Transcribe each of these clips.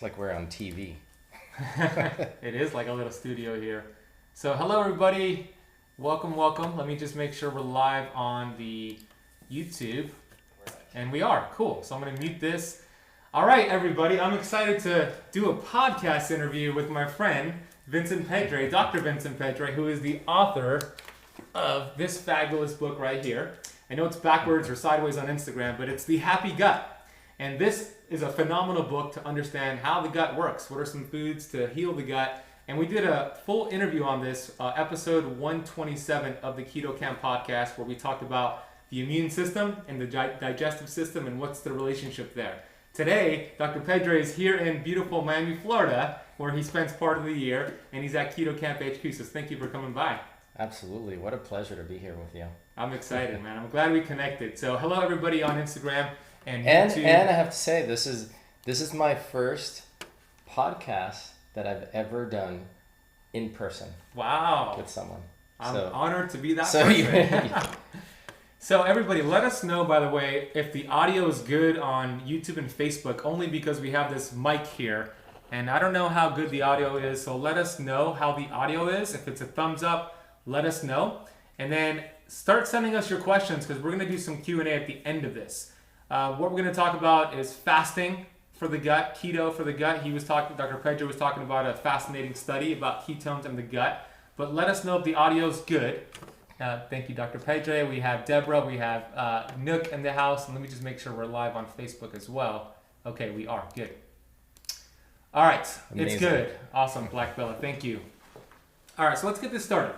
Like we're on TV. It is like a little studio here. So hello everybody, welcome. Let me just make sure we're live on the YouTube. And we are, cool. So I'm gonna mute this. All right, everybody, I'm excited to do a podcast interview with my friend, Vincent Pedre, Dr. Vincent Pedre, who is the author of this fabulous book right here. I know it's backwards or sideways on Instagram, but it's The Happy Gut. And this is a phenomenal book to understand how the gut works. What are some foods to heal the gut? And we did a full interview on this, episode 127 of the Keto Kamp podcast, where we talked about the immune system and the digestive system and what's the relationship there. Today, Dr. Pedre is here in beautiful Miami, Florida, where he spends part of the year, and he's at Keto Kamp HQ. So thank you for coming by. Absolutely. What a pleasure to be here with you. I'm excited, man. I'm glad we connected. So hello, everybody on Instagram. And I have to say, this is my first podcast that I've ever done in person. Wow. With someone. I'm honored to be that person. Yeah. So everybody, let us know, by the way, if the audio is good on YouTube and Facebook, only because we have this mic here. And I don't know how good the audio is, so let us know how the audio is. If it's a thumbs up, let us know. And then start sending us your questions, because we're going to do some Q&A at the end of this. What we're going to talk about is fasting for the gut, keto for the gut. Dr. Pedre was talking about a fascinating study about ketones in the gut. But let us know if the audio's good. Thank you, Dr. Pedre. We have Deborah. We have Nook in the house. And let me just make sure we're live on Facebook as well. Okay, we are. Good. All right. Amazing. It's good. Awesome, Black Bella. Thank you. All right, so let's get this started.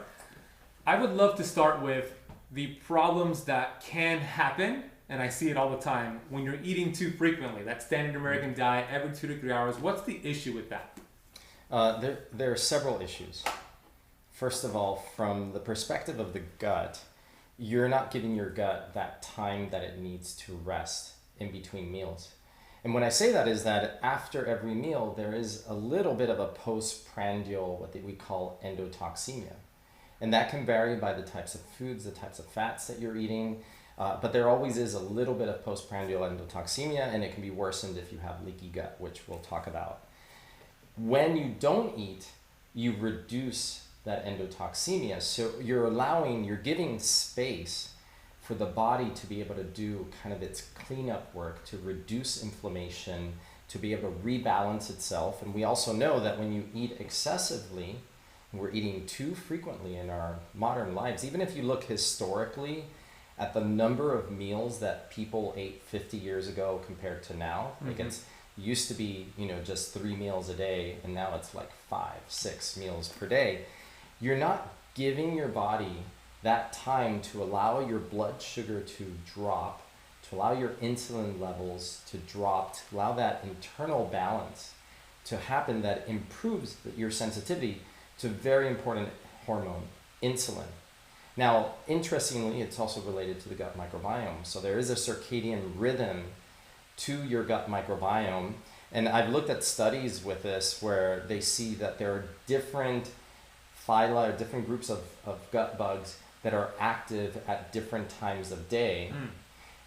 I would love to start with the problems that can happen, and I see it all the time, when you're eating too frequently. That standard American diet every 2 to 3 hours. What's the issue with that? There are several issues. First of all, from the perspective of the gut, you're not giving your gut that time that it needs to rest in between meals. And when I say that is that after every meal, there is a little bit of a postprandial, what we call endotoxemia. And that can vary by the types of foods, the types of fats that you're eating. But there always is a little bit of postprandial endotoxemia, and it can be worsened if you have leaky gut, which we'll talk about. When you don't eat, you reduce that endotoxemia. So you're giving space for the body to be able to do kind of its cleanup work, to reduce inflammation, to be able to rebalance itself. And we also know that when you eat excessively, we're eating too frequently in our modern lives. Even if you look historically at the number of meals that people ate 50 years ago compared to now, like it used to be, just 3 meals a day, and now it's like 5, 6 meals per day. You're not giving your body that time to allow your blood sugar to drop, to allow your insulin levels to drop, to allow that internal balance to happen that improves your sensitivity to a very important hormone, insulin. Now, interestingly, it's also related to the gut microbiome. So there is a circadian rhythm to your gut microbiome. And I've looked at studies with this where they see that there are different phyla or different groups of gut bugs that are active at different times of day.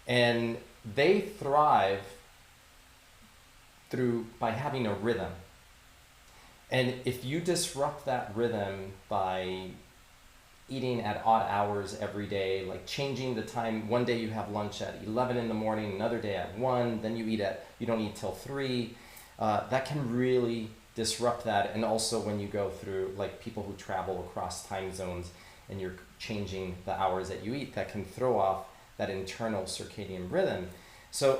And they thrive by having a rhythm. And if you disrupt that rhythm by eating at odd hours every day, like changing the time, one day you have lunch at 11 in the morning, another day at 1, then you don't eat till 3, that can really disrupt that. And also when you go through, like people who travel across time zones and you're changing the hours that you eat, that can throw off that internal circadian rhythm. So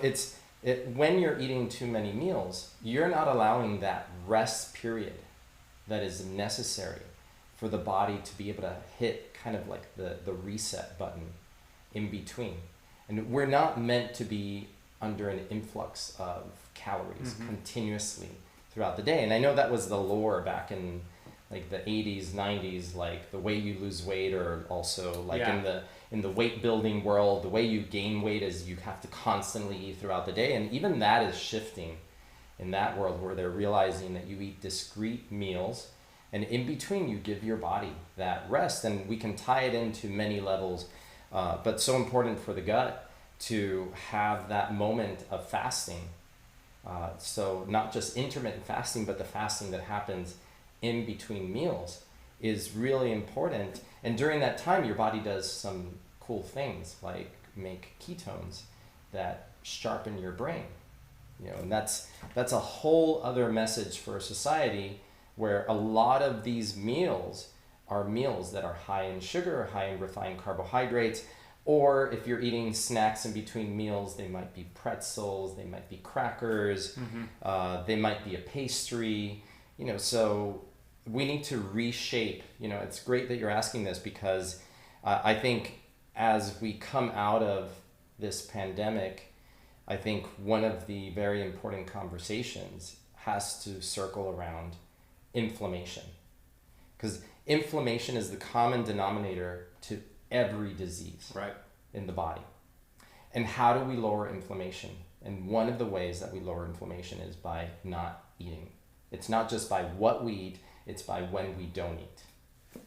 when you're eating too many meals, you're not allowing that rest period that is necessary for the body to be able to hit kind of like the reset button in between. And we're not meant to be under an influx of calories continuously throughout the day. And I know that was the lore back in like the 80s, 90s, like the way you lose weight, or also like in the weight building world, the way you gain weight is you have to constantly eat throughout the day. And even that is shifting in that world, where they're realizing that you eat discrete meals, and in between you give your body that rest. And we can tie it into many levels, but so important for the gut to have that moment of fasting So not just intermittent fasting, but the fasting that happens in between meals is really important. And during that time, your body does some cool things like make ketones that sharpen your brain. And that's a whole other message for society, where a lot of these meals are meals that are high in sugar, high in refined carbohydrates, or if you're eating snacks in between meals, they might be pretzels, they might be crackers, they might be a pastry, so we need to reshape. It's great that you're asking this, because I think as we come out of this pandemic, I think one of the very important conversations has to circle around inflammation, because inflammation is the common denominator to every disease in the body. And how do we lower inflammation? And one of the ways that we lower inflammation is by not eating. It's not just by what we eat, it's by when we don't eat.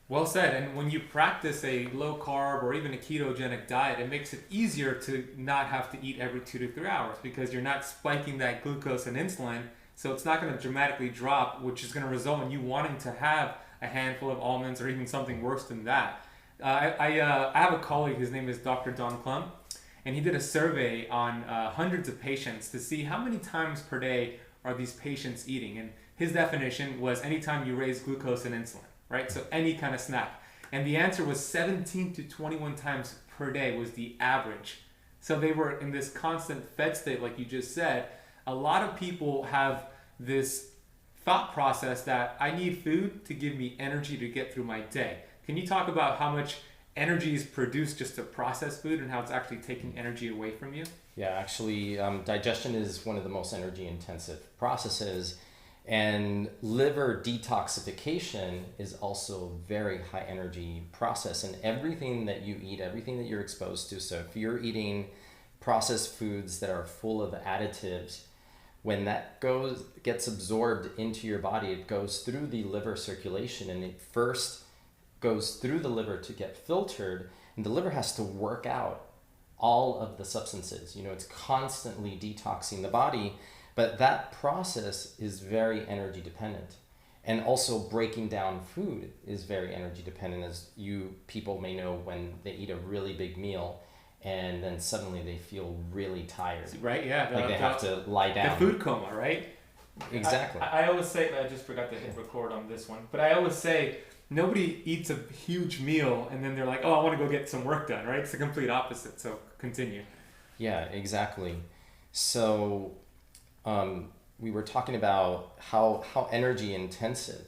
Well said. And when you practice a low carb or even a ketogenic diet, it makes it easier to not have to eat every 2 to 3 hours, because you're not spiking that glucose and insulin. So it's not going to dramatically drop, which is going to result in you wanting to have a handful of almonds or even something worse than that. I have a colleague, his name is Dr. Don Plum, and he did a survey on hundreds of patients to see how many times per day are these patients eating. And his definition was anytime you raise glucose and insulin, right? So any kind of snack. And the answer was 17 to 21 times per day was the average. So they were in this constant fed state, like you just said. A lot of people have this thought process that I need food to give me energy to get through my day. Can you talk about how much energy is produced just to process food and how it's actually taking energy away from you? Yeah, actually, digestion is one of the most energy intensive processes, and liver detoxification is also a very high energy process. And everything that you eat, everything that you're exposed to, so if you're eating processed foods that are full of additives, when that gets absorbed into your body, it goes through the liver circulation, and it first goes through the liver to get filtered, and the liver has to work out all of the substances. It's constantly detoxing the body, but that process is very energy dependent. And also breaking down food is very energy dependent, as you people may know, when they eat a really big meal and then suddenly they feel really tired. Right, yeah. Like they have to lie down. The food coma, right? Exactly. I always say, I just forgot to hit record on this one, but I always say, nobody eats a huge meal and then they're like, oh, I want to go get some work done, right? It's the complete opposite. So continue. Yeah, exactly. So we were talking about how energy intensive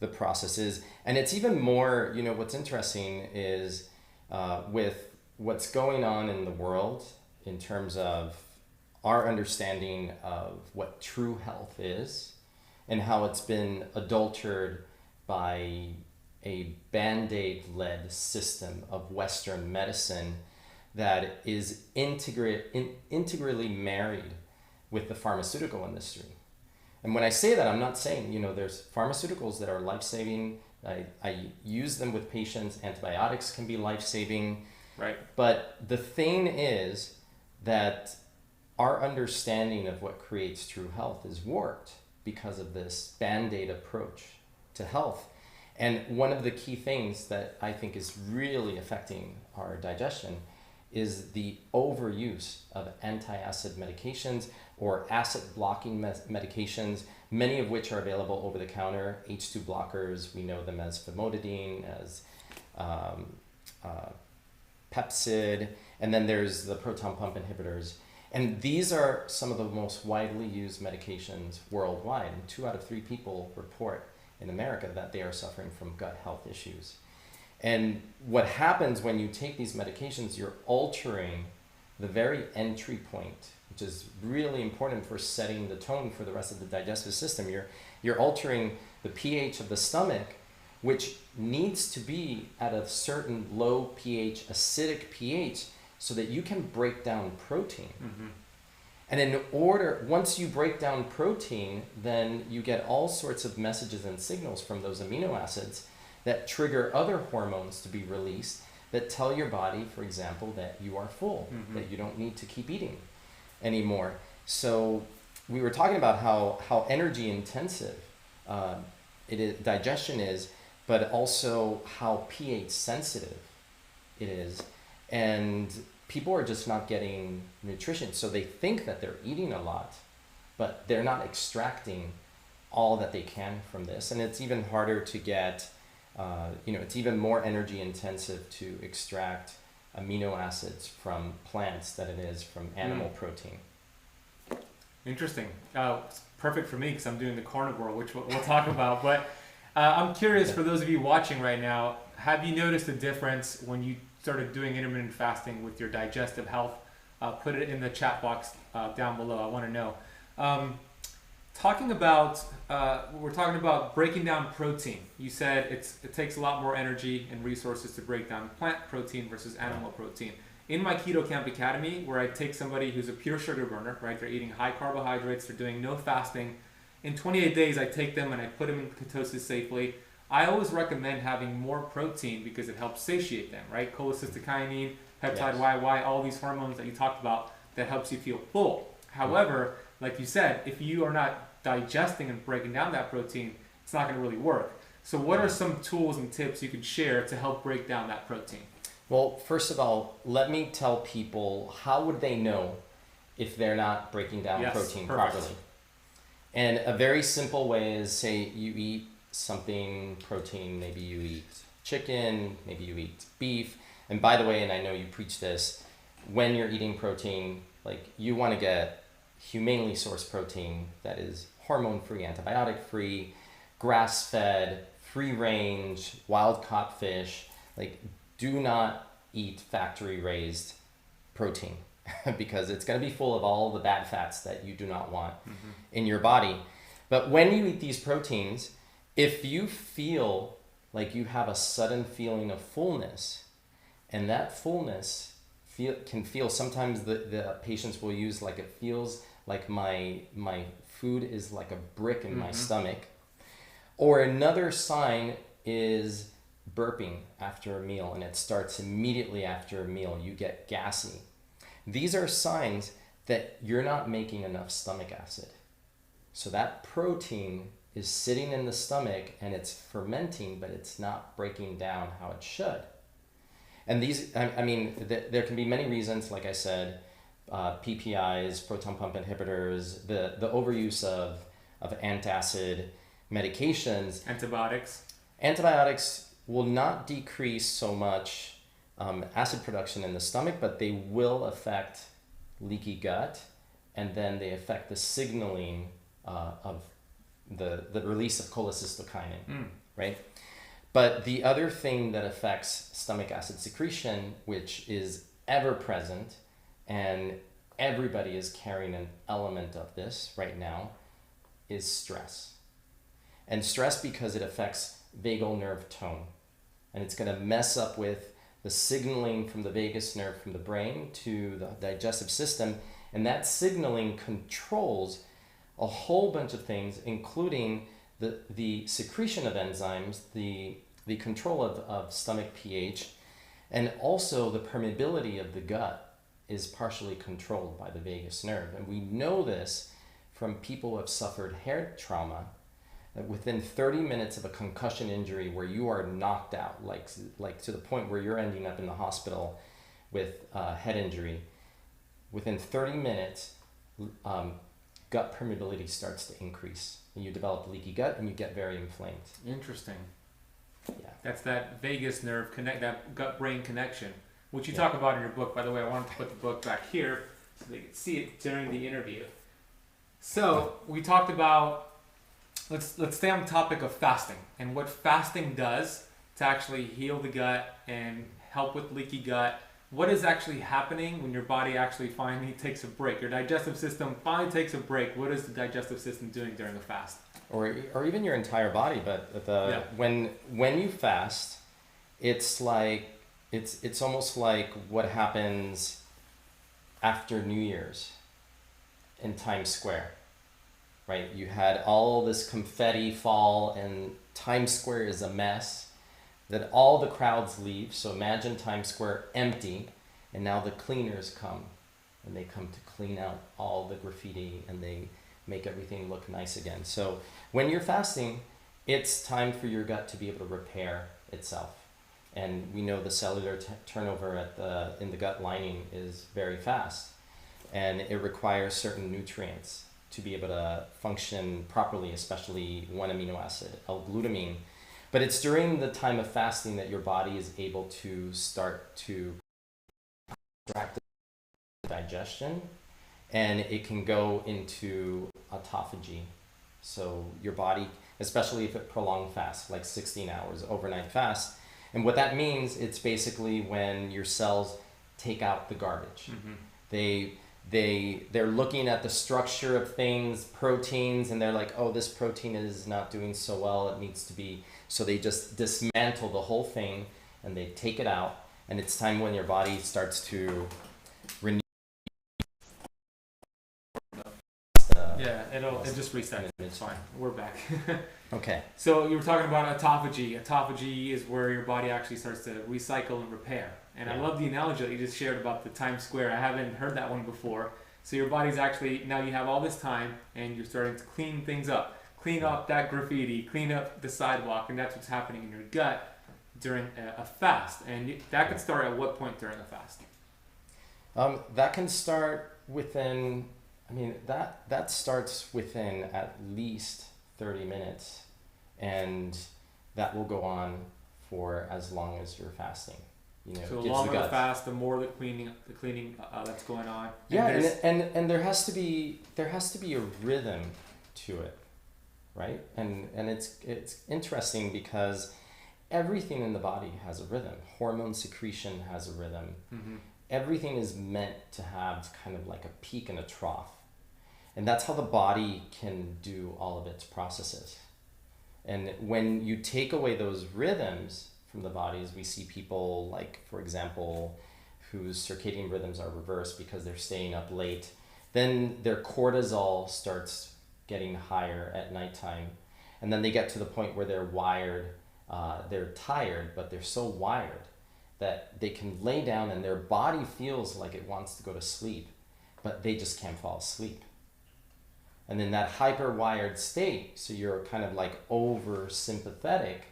the process is. And it's even more, what's interesting is with what's going on in the world in terms of our understanding of what true health is, and how it's been adulterated by a Band-Aid led system of Western medicine that is integrally married with the pharmaceutical industry. And when I say that, I'm not saying, there's pharmaceuticals that are life-saving. I use them with patients. Antibiotics can be life-saving. Right. But the thing is that our understanding of what creates true health is warped because of this Band-Aid approach to health. And one of the key things that I think is really affecting our digestion is the overuse of antacid medications or acid blocking medications, many of which are available over the counter. H2 blockers, we know them as famotidine, as Pepsid, and then there's the proton pump inhibitors. And these are some of the most widely used medications worldwide. And 2 out of 3 people report in America that they are suffering from gut health issues. And what happens when you take these medications, you're altering the very entry point, which is really important for setting the tone for the rest of the digestive system. You're altering the pH of the stomach, which needs to be at a certain low pH, acidic pH, so that you can break down protein. Mm-hmm. And once you break down protein, then you get all sorts of messages and signals from those amino acids that trigger other hormones to be released that tell your body, for example, that you are full, that you don't need to keep eating anymore. So we were talking about how energy intensive digestion is, but also how pH sensitive it is. And people are just not getting nutrition. So they think that they're eating a lot, but they're not extracting all that they can from this. And it's even harder to get, it's even more energy intensive to extract amino acids from plants than it is from animal protein. Interesting. It's perfect for me because I'm doing the carnivore, which we'll talk about. But I'm curious, for those of you watching right now, have you noticed a difference when you started doing intermittent fasting with your digestive health? Put it in the chat box down below. I want to know. We're talking about breaking down protein. You said it takes a lot more energy and resources to break down plant protein versus animal protein. In my Keto Kamp Academy, where I take somebody who's a pure sugar burner, right? They're eating high carbohydrates, they're doing no fasting. In 28 days, I take them and I put them in ketosis safely. I always recommend having more protein because it helps satiate them, right? Cholecystokinin, peptide YY, all these hormones that you talked about that helps you feel full. However, like you said, if you are not digesting and breaking down that protein, it's not going to really work. So what are some tools and tips you could share to help break down that protein? Well, first of all, let me tell people, how would they know if they're not breaking down protein properly? And a very simple way is, say you eat something protein, maybe you eat chicken, maybe you eat beef. And by the way, and I know you preach this, when you're eating protein, like, you want to get humanely sourced protein that is hormone-free, antibiotic-free, grass-fed, free-range, wild-caught fish. Like, do not eat factory-raised protein because it's going to be full of all the bad fats that you do not want in your body. But when you eat these proteins, if you feel like you have a sudden feeling of fullness, and that fullness can feel, sometimes the patients will use, like, it feels like my food is like a brick in my stomach. Or another sign is burping after a meal, and it starts immediately after a meal. You get gassy. These are signs that you're not making enough stomach acid. So that protein is sitting in the stomach and it's fermenting, but it's not breaking down how it should. And these, there can be many reasons, like I said, PPIs, proton pump inhibitors, the overuse of antacid medications. Antibiotics will not decrease so much acid production in the stomach, but they will affect leaky gut, and then they affect the signaling of the release of cholecystokinin, right? But the other thing that affects stomach acid secretion, which is ever present, and everybody is carrying an element of this right now, is stress. And stress, because it affects vagal nerve tone. And it's going to mess up with the signaling from the vagus nerve from the brain to the digestive system. And that signaling controls a whole bunch of things, including the secretion of enzymes, the control of stomach pH, and also the permeability of the gut is partially controlled by the vagus nerve. And we know this from people who have suffered head trauma, that within 30 minutes of a concussion injury where you are knocked out, like to the point where you're ending up in the hospital with head injury, within 30 minutes, gut permeability starts to increase. And you develop leaky gut and you get very inflamed. Interesting. Yeah. That's that vagus nerve that gut-brain connection, which you talk about in your book. By the way, I wanted to put the book back here so they could see it during the interview. So we talked about, let's stay on the topic of fasting and what fasting does to actually heal the gut and help with leaky gut. What is actually happening when your body actually finally takes a break? Your digestive system finally takes a break. What is the digestive system doing during a fast? Or even your entire body, but when you fast, it's almost like what happens after New Year's in Times Square, right? You had all this confetti fall and Times Square is a mess. That all the crowds leave. So imagine Times Square empty, and now the cleaners come, and they come to clean out all the graffiti, and they make everything look nice again. So when you're fasting, it's time for your gut to be able to repair itself. And we know the cellular turnover in the gut lining is very fast, and it requires certain nutrients to be able to function properly, especially one amino acid, L-glutamine. But it's during the time of fasting that your body is able to start to extract digestion, and it can go into autophagy. So your body, especially if it prolonged fast, like 16 hours, overnight fast. And what that means, it's basically when your cells take out the garbage. They're looking at the structure of things, proteins, and they're like, oh, this protein is not doing so well, it needs to be. So they just dismantle the whole thing and they take it out, and it's time when your body starts to renew. It just resets. It's fine. We're back. Okay. So you were talking about autophagy. Autophagy is where your body actually starts to recycle and repair. And I love the analogy that you just shared about the Times Square. I haven't heard that one before. So your body's actually, now you have all this time and you're starting to clean things up. Clean up that graffiti, clean up the sidewalk, and that's what's happening in your gut during a fast. And that can start at what point during a fast? That can start within, that starts within at least 30 minutes, and that will go on for as long as you're fasting. So the longer the fast, the more the cleaning that's going on. And there has to be a rhythm to it, right? And it's interesting because everything in the body has a rhythm. Hormone secretion has a rhythm. Mm-hmm. Everything is meant to have kind of like a peak and a trough. And that's how the body can do all of its processes. And when you take away those rhythms from the bodies, we see people like, for example, whose circadian rhythms are reversed because they're staying up late. Then their cortisol starts getting higher at nighttime. And then they get to the point where they're wired, they're tired, but they're so wired that they can lay down and their body feels like it wants to go to sleep, but they just can't fall asleep. And in that hyper-wired state, so you're kind of like over-sympathetic,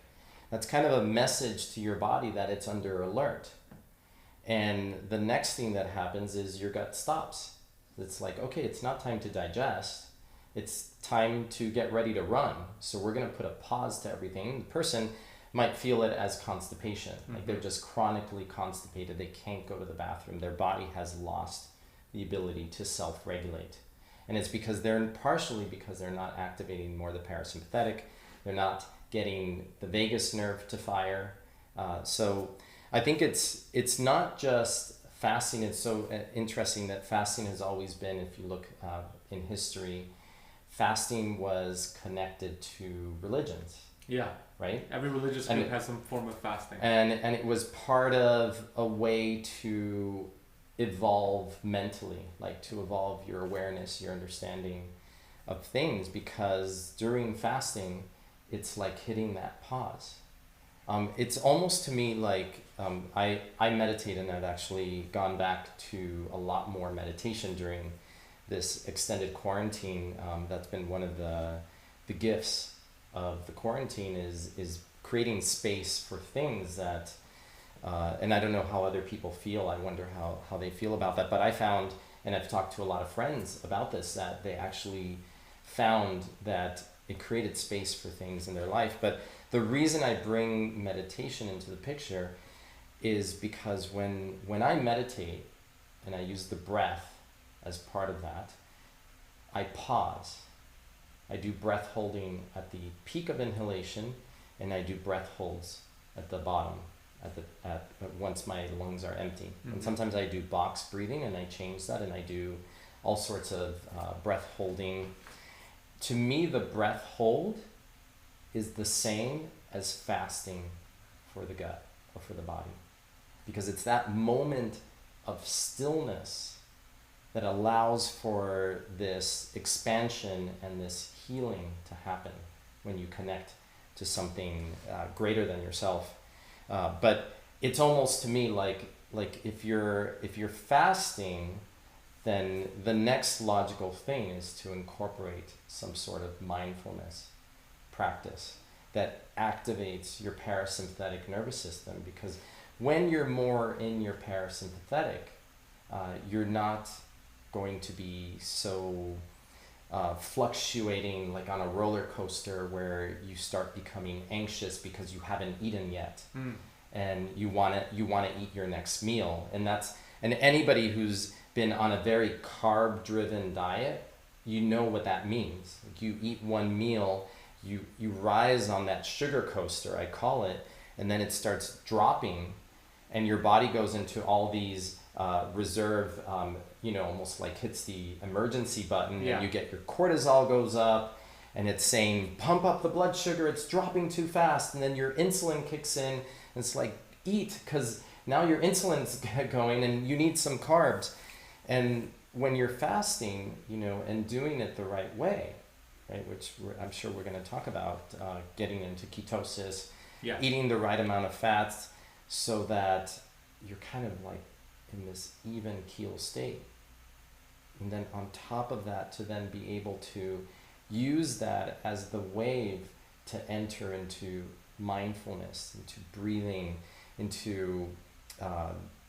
that's kind of a message to your body that it's under alert. And the next thing that happens is your gut stops. It's like, okay, it's not time to digest. It's time to get ready to run. So we're going to put a pause to everything. The person might feel it as constipation. Mm-hmm. Like they're just chronically constipated. They can't go to the bathroom. Their body has lost the ability to self-regulate. And it's partially because they're not activating more the parasympathetic. They're not getting the vagus nerve to fire. So I think it's not just fasting. It's so interesting that fasting has always been, if you look in history, fasting was connected to religions. Yeah. Right? Every religious group has some form of fasting. And it was part of a way to evolve mentally, like to evolve your awareness, your understanding of things, because during fasting, it's like hitting that pause. It's almost to me like I meditate, and I've actually gone back to a lot more meditation during this extended quarantine. That's been one of the gifts of the quarantine is creating space for things that, and I don't know how other people feel. I wonder how they feel about that. But I found, and I've talked to a lot of friends about this, that they actually found that it created space for things in their life. But the reason I bring meditation into the picture is because when I meditate and I use the breath as part of that, I pause. I do breath holding at the peak of inhalation, and I do breath holds at the bottom, at once my lungs are empty. Mm-hmm. And sometimes I do box breathing, and I change that, and I do all sorts of breath holding. To me, the breath hold is the same as fasting for the gut or for the body, because it's that moment of stillness that allows for this expansion and this healing to happen when you connect to something greater than yourself. But it's almost to me like if you're fasting, then the next logical thing is to incorporate some sort of mindfulness practice that activates your parasympathetic nervous system, because when you're more in your parasympathetic, you're not going to be so fluctuating like on a roller coaster where you start becoming anxious because you haven't eaten yet. And you want to eat your next meal. And anybody who's been on a very carb driven diet, you know what that means. Like, you eat one meal, you rise on that sugar coaster, I call it, and then it starts dropping, and your body goes into all these reserve, almost like hits the emergency button. Yeah. And you get your cortisol goes up, and it's saying, pump up the blood sugar, it's dropping too fast. And then your insulin kicks in, and it's like, eat, because now your insulin's going and you need some carbs. And when you're fasting, and doing it the right way, right, which I'm sure we're going to talk about, getting into ketosis, Yeah. eating the right amount of fats so that you're kind of like in this even keel state. And then on top of that, to then be able to use that as the wave to enter into mindfulness, into breathing, into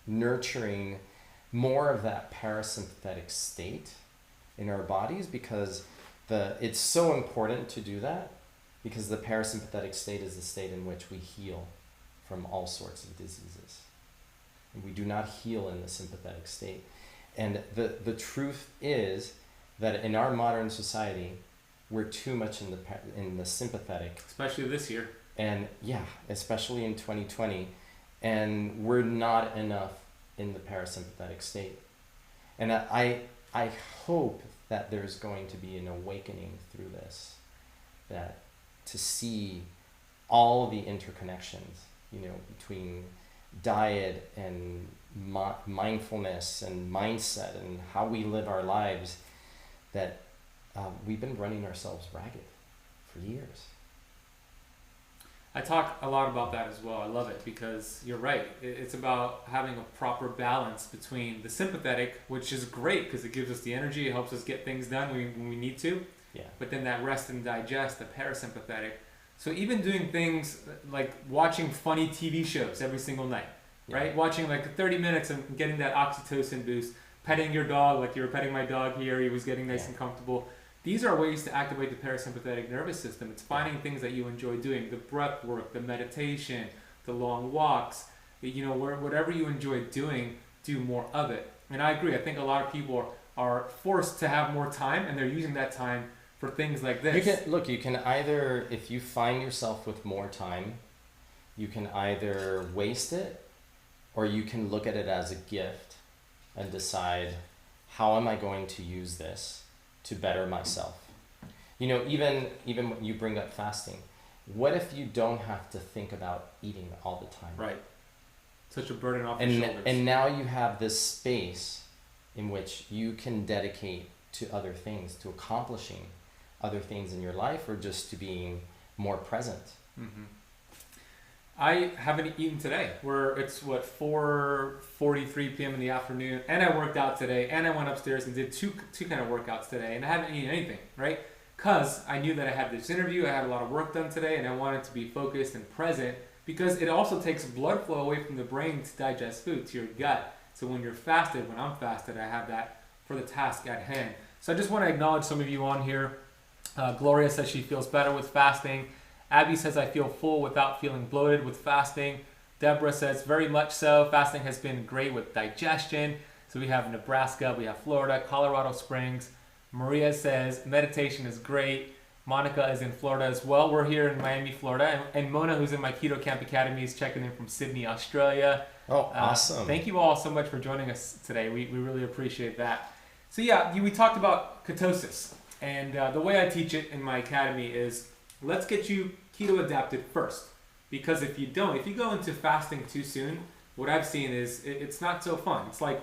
nurturing more of that parasympathetic state in our bodies, because it's so important to do that, because the parasympathetic state is the state in which we heal from all sorts of diseases. And we do not heal in the sympathetic state. And the truth is that in our modern society, we're too much in the sympathetic. Especially this year. And yeah, especially in 2020. And we're not enough in the parasympathetic state. And I hope that there's going to be an awakening through this, that to see all the interconnections, between diet and mindfulness and mindset and how we live our lives, that we've been running ourselves ragged for years. I talk a lot about that as well. I love it because you're right. It's about having a proper balance between the sympathetic, which is great because it gives us the energy, it helps us get things done when we need to. Yeah. But then that rest and digest, the parasympathetic. So even doing things like watching funny TV shows every single night, right? Watching like 30 minutes and getting that oxytocin boost, petting your dog like you were petting my dog here, he was getting nice and comfortable. These are ways to activate the parasympathetic nervous system. It's finding things that you enjoy doing, the breath work, the meditation, the long walks, whatever you enjoy doing, do more of it. And I agree. I think a lot of people are forced to have more time, and they're using that time for things like this. You can either, if you find yourself with more time, you can either waste it, or you can look at it as a gift and decide, how am I going to use this to better myself? Even when you bring up fasting, what if you don't have to think about eating all the time? Right. Such a burden off your shoulders. And now you have this space in which you can dedicate to other things, to accomplishing other things in your life, or just to being more present. Mm-hmm. I haven't eaten today. It's 4:43 p.m. in the afternoon, and I worked out today, and I went upstairs and did two kind of workouts today, and I haven't eaten anything, right? Because I knew that I had this interview, I had a lot of work done today, and I wanted to be focused and present, because it also takes blood flow away from the brain to digest food, to your gut. So when you're fasted, when I'm fasted, I have that for the task at hand. So I just want to acknowledge some of you on here. Gloria says she feels better with fasting. Abby says, I feel full without feeling bloated with fasting. Deborah says, very much so. Fasting has been great with digestion. So we have Nebraska, we have Florida, Colorado Springs. Maria says, meditation is great. Monica is in Florida as well. We're here in Miami, Florida. And Mona, who's in my Keto Kamp Academy, is checking in from Sydney, Australia. Oh, awesome. Thank you all so much for joining us today. We really appreciate that. So yeah, we talked about ketosis. And the way I teach it in my academy is, let's get you keto adapted first. Because if you go into fasting too soon, what I've seen is it's not so fun. It's like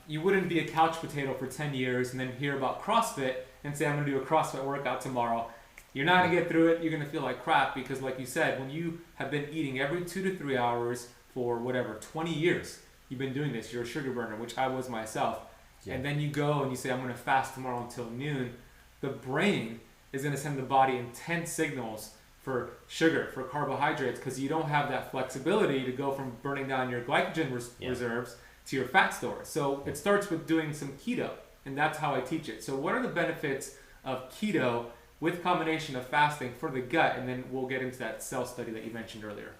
you wouldn't be a couch potato for 10 years and then hear about CrossFit and say, I'm going to do a CrossFit workout tomorrow. You're not going to get through it. You're going to feel like crap, because like you said, when you have been eating every 2 to 3 hours for 20 years, you've been doing this, you're a sugar burner, which I was myself. Yeah. and then you go and you say, I'm going to fast tomorrow until noon, the brain is going to send the body intense signals for sugar, for carbohydrates, because you don't have that flexibility to go from burning down your glycogen reserves to your fat stores. So it starts with doing some keto, and that's how I teach it. So what are the benefits of keto with combination of fasting for the gut? And then we'll get into that cell study that you mentioned earlier.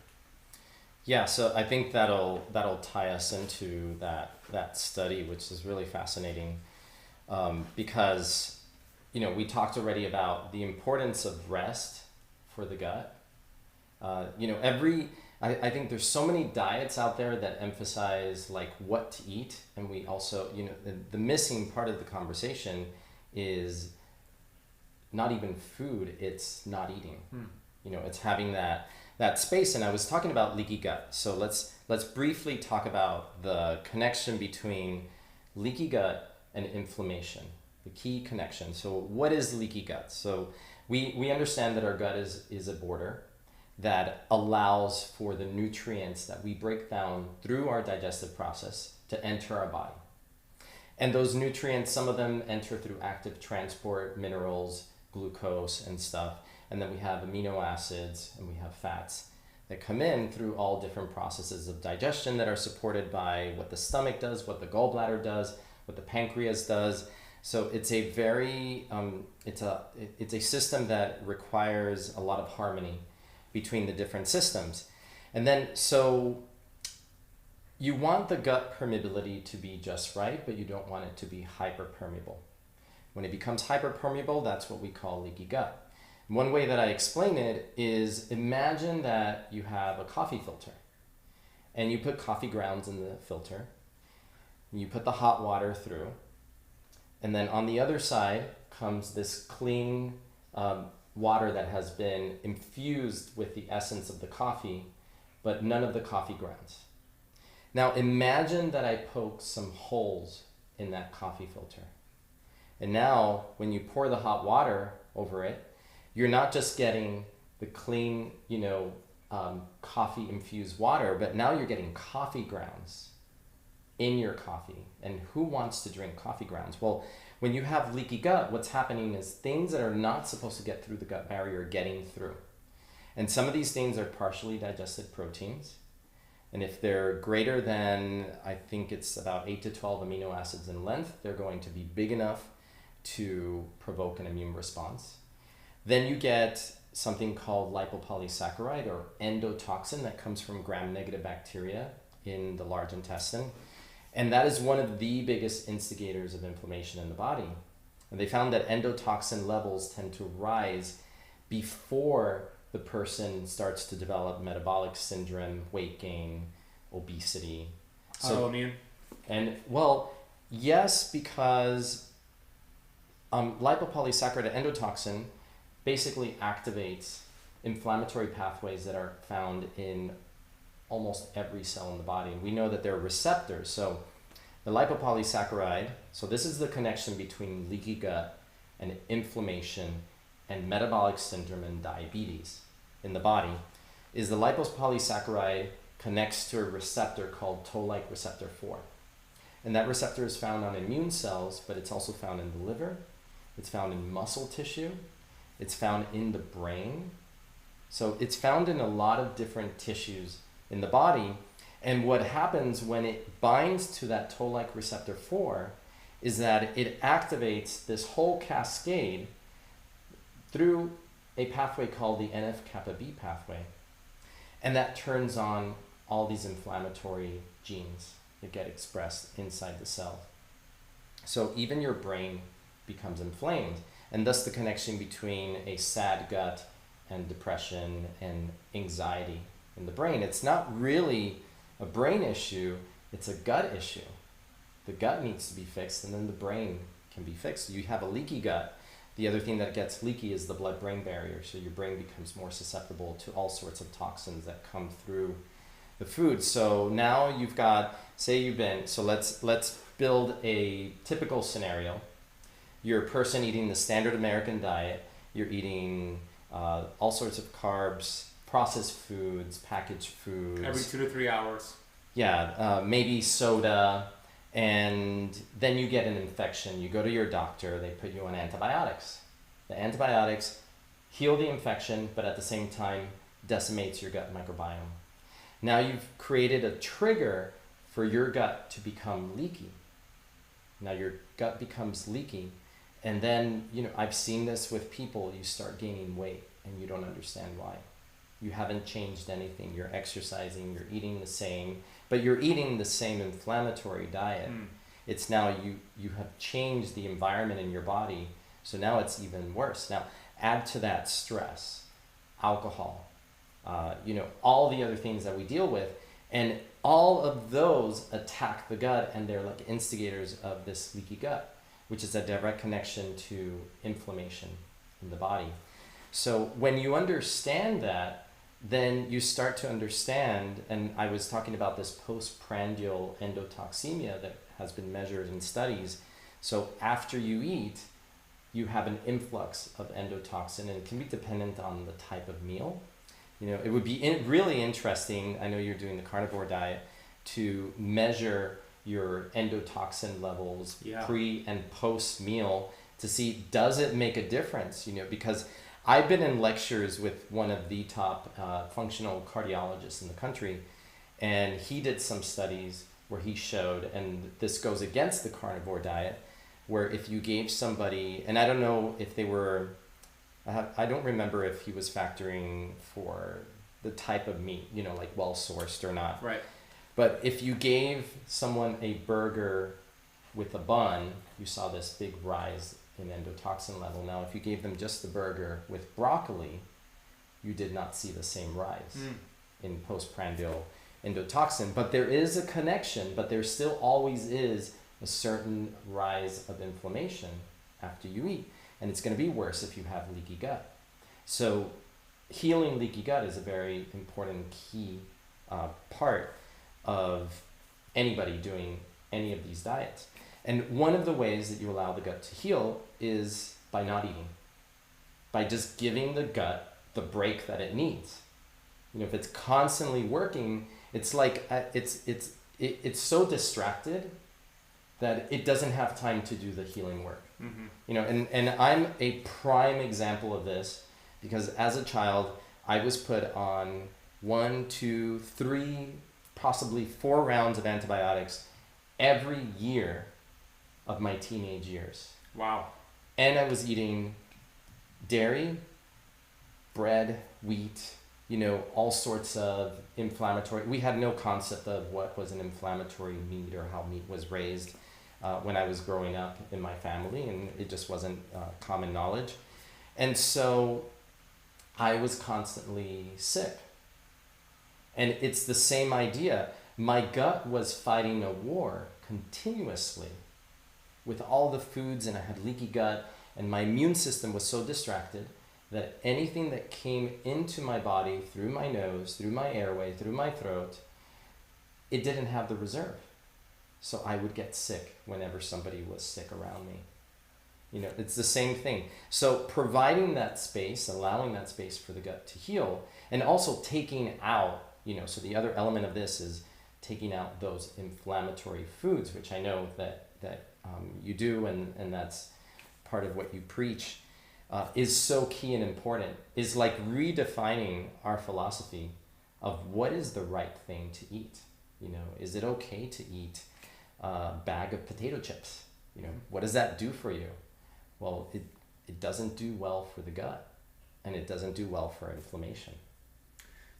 Yeah, so I think that'll tie us into that study, which is really fascinating, because we talked already about the importance of rest for the gut. I think there's so many diets out there that emphasize like what to eat, and we also the missing part of the conversation is not even food, it's not eating. It's having that space. And I was talking about leaky gut. So let's briefly talk about the connection between leaky gut and inflammation, the key connection. So what is leaky gut? So we understand that our gut is a border that allows for the nutrients that we break down through our digestive process to enter our body. And those nutrients, some of them enter through active transport, minerals, glucose and stuff. And then we have amino acids and we have fats that come in through all different processes of digestion that are supported by what the stomach does, what the gallbladder does, what the pancreas does. So it's a very, it's a system that requires a lot of harmony between the different systems. And then, so you want the gut permeability to be just right, but you don't want it to be hyperpermeable. When it becomes hyperpermeable, that's what we call leaky gut. One way that I explain it is, imagine that you have a coffee filter and you put coffee grounds in the filter, and you put the hot water through, and then on the other side comes this clean water that has been infused with the essence of the coffee, but none of the coffee grounds. Now imagine that I poke some holes in that coffee filter. And now when you pour the hot water over it, you're not just getting the clean, coffee infused water, but now you're getting coffee grounds in your coffee. And who wants to drink coffee grounds? Well, when you have leaky gut, what's happening is things that are not supposed to get through the gut barrier are getting through. And some of these things are partially digested proteins. And if they're greater than, I think it's about 8 to 12 amino acids in length, they're going to be big enough to provoke an immune response. Then you get something called lipopolysaccharide or endotoxin that comes from gram-negative bacteria in the large intestine. And that is one of the biggest instigators of inflammation in the body. And they found that endotoxin levels tend to rise before the person starts to develop metabolic syndrome, weight gain, obesity. Autoimmune? And well, yes, because lipopolysaccharide endotoxin basically activates inflammatory pathways that are found in almost every cell in the body. And we know that there are receptors. So the lipopolysaccharide, so this is the connection between leaky gut and inflammation and metabolic syndrome and diabetes in the body, is the lipopolysaccharide connects to a receptor called toll-like receptor 4. And that receptor is found on immune cells, but it's also found in the liver, it's found in muscle tissue, it's found in the brain. So it's found in a lot of different tissues in the body. And what happens when it binds to that toll-like receptor 4 is that it activates this whole cascade through a pathway called the NF-kappa B pathway. And that turns on all these inflammatory genes that get expressed inside the cell. So even your brain becomes inflamed. And thus the connection between a sad gut and depression and anxiety in the brain. It's not really a brain issue, it's a gut issue. The gut needs to be fixed, and then the brain can be fixed. You have a leaky gut. The other thing that gets leaky is the blood-brain barrier. So your brain becomes more susceptible to all sorts of toxins that come through the food. So now you've got, so let's build a typical scenario. You're a person eating the standard American diet. You're eating all sorts of carbs, processed foods, packaged foods. Every 2 to 3 hours. Yeah, maybe soda, And then you get an infection. You go to your doctor, they put you on antibiotics. The antibiotics heal the infection, but at the same time decimates your gut microbiome. Now you've created a trigger for your gut to become leaky. Now your gut becomes leaky, and then, I've seen this with people. You start gaining weight and you don't understand why. You haven't changed anything. You're exercising, you're eating the same, but you're eating the same inflammatory diet. It's now you have changed the environment in your body, so now it's even worse. Now add to that stress, alcohol, all the other things that we deal with, and all of those attack the gut, and they're like instigators of this leaky gut, which is a direct connection to inflammation in the body. So when you understand that, then you start to understand, and I was talking about this postprandial endotoxemia that has been measured in studies. So after you eat, you have an influx of endotoxin, and it can be dependent on the type of meal. It would be really interesting, I know you're doing the carnivore diet, to measure your endotoxin levels pre and post meal to see, does it make a difference? Because I've been in lectures with one of the top functional cardiologists in the country, and he did some studies where he showed, and this goes against the carnivore diet, where if you gave somebody, and I don't know if they were, I don't remember if he was factoring for the type of meat, like well sourced or not. Right. But if you gave someone a burger with a bun, you saw this big rise in endotoxin level. Now, if you gave them just the burger with broccoli, you did not see the same rise in postprandial endotoxin. But there is a connection, but there still always is a certain rise of inflammation after you eat. And it's going to be worse if you have leaky gut. So healing leaky gut is a very important key part of anybody doing any of these diets. And one of the ways that you allow the gut to heal is by not eating, by just giving the gut the break that it needs. If it's constantly working, it's like it's so distracted that it doesn't have time to do the healing work. And I'm a prime example of this, because as a child, I was put on 1, 2, 3, possibly 4 rounds of antibiotics every year of my teenage years. Wow. And I was eating dairy, bread, wheat, all sorts of inflammatory. We had no concept of what was an inflammatory meat or how meat was raised when I was growing up in my family, and it just wasn't common knowledge. And so I was constantly sick. And it's the same idea. My gut was fighting a war continuously with all the foods, and I had leaky gut, and my immune system was so distracted that anything that came into my body through my nose, through my airway, through my throat, it didn't have the reserve. So I would get sick whenever somebody was sick around me. It's the same thing. So providing that space, allowing that space for the gut to heal, and also taking out, so the other element of this is taking out those inflammatory foods, which I know that you do, and that's part of what you preach, is so key and important, is like redefining our philosophy of what is the right thing to eat. Is it okay to eat a bag of potato chips? What does that do for you? Well, it doesn't do well for the gut, and it doesn't do well for inflammation.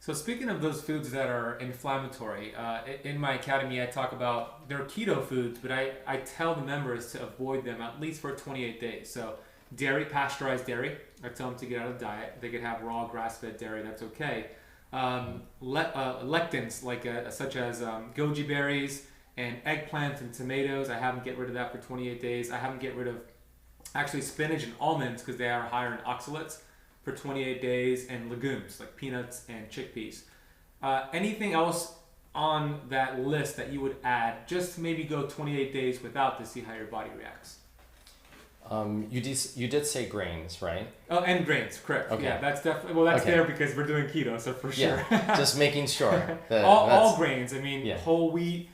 So speaking of those foods that are inflammatory, in my academy I talk about they're keto foods, but I tell the members to avoid them at least for 28 days. So dairy, pasteurized dairy, I tell them to get out of the diet. They could have raw grass-fed dairy, that's okay. Lectins, such as goji berries and eggplant and tomatoes, I have them get rid of that for 28 days. I have them get rid of actually spinach and almonds because they are higher in oxalates for 28 days, and legumes like peanuts and chickpeas. Anything else on that list that you would add just to maybe go 28 days without to see how your body reacts? You did say grains, right? Oh, and grains, correct. Okay. Yeah, that's definitely, that's okay. there because we're doing keto, so for sure. Yeah, just making sure. All grains, whole wheat,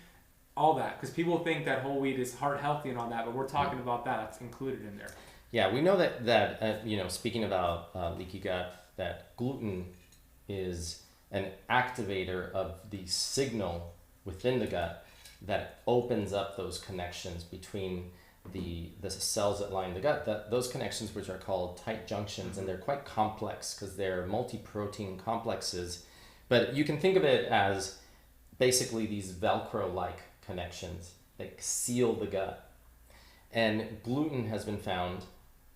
all that? Because people think that whole wheat is heart healthy and all that, but we're talking about that. That's included in there. Yeah, we know that speaking about leaky gut, that gluten is an activator of the signal within the gut that opens up those connections between the cells that line the gut, that those connections, which are called tight junctions, and they're quite complex because they're multi-protein complexes. But you can think of it as basically these Velcro-like connections that seal the gut. And gluten has been found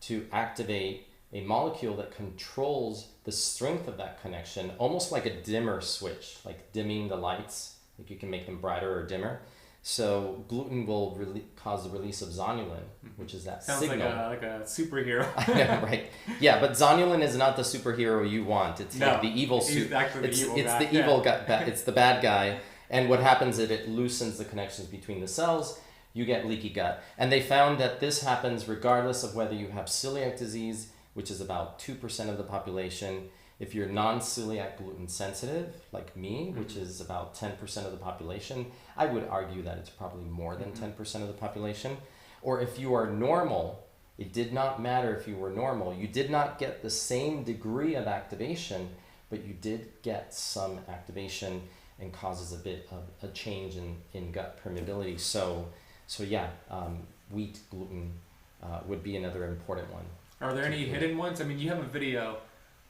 to activate a molecule that controls the strength of that connection, almost like a dimmer switch, like dimming the lights, like you can make them brighter or dimmer. So gluten will cause the release of zonulin, which is that Sounds signal. like a superhero. I know, right? Yeah, but zonulin is not the superhero you want. It's like the evil He's actually it's the evil it's guy. the evil guy. It's the bad guy. And what happens is it loosens the connections between the cells. You get leaky gut. And they found that this happens regardless of whether you have celiac disease, which is about 2% of the population. If you're non-celiac gluten sensitive, like me, which is about 10% of the population, I would argue that it's probably more than 10% of the population. Or if you are normal, it did not matter if you were normal. You did not get the same degree of activation, but you did get some activation and causes a bit of a change in gut permeability. So yeah, wheat gluten would be another important one. Are there any hidden ones? I mean, you have a video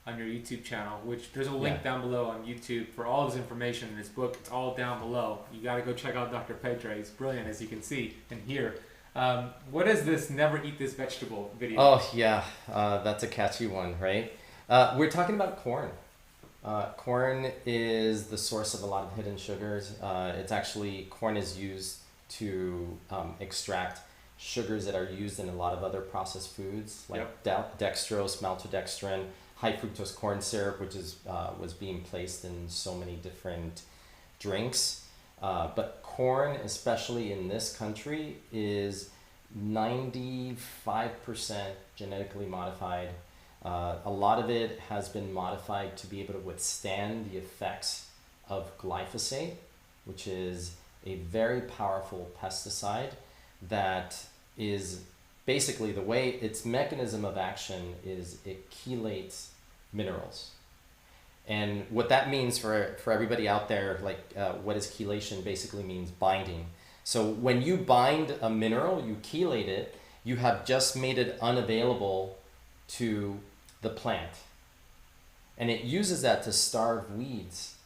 on your YouTube channel, which there's a link down below on YouTube for all of his information in his book. It's all down below. You got to go check out Dr. Pedre. He's brilliant, as you can see and hear. What is this never eat this vegetable video? Oh, yeah. That's a catchy one, right? We're talking about corn. Corn is the source of a lot of hidden sugars. Corn is used to extract sugars that are used in a lot of other processed foods, like dextrose, maltodextrin, high fructose corn syrup, which was being placed in so many different drinks. But corn, especially in this country, is 95% genetically modified. A lot of it has been modified to be able to withstand the effects of glyphosate, which is a very powerful pesticide that is basically the way its mechanism of action is it chelates minerals. And what that means for everybody out there, what is chelation, basically means binding. So when you bind a mineral, you chelate it, you have just made it unavailable to the plant. And it uses that to starve weeds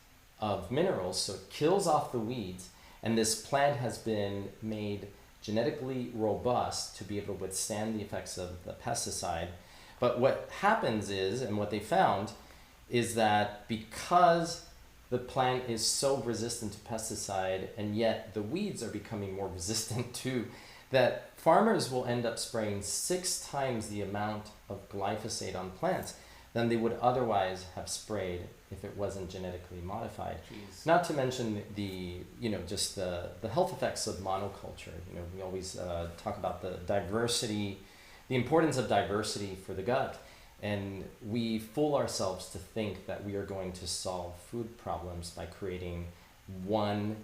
of minerals, so it kills off the weeds, and this plant has been made genetically robust to be able to withstand the effects of the pesticide. But what happens is, and what they found, is that because the plant is so resistant to pesticide, and yet the weeds are becoming more resistant too, that farmers will end up spraying 6 times the amount of glyphosate on plants than they would otherwise have sprayed if it wasn't genetically modified. Jeez. Not to mention the health effects of monoculture. We always talk about the diversity, the importance of diversity for the gut. And we fool ourselves to think that we are going to solve food problems by creating one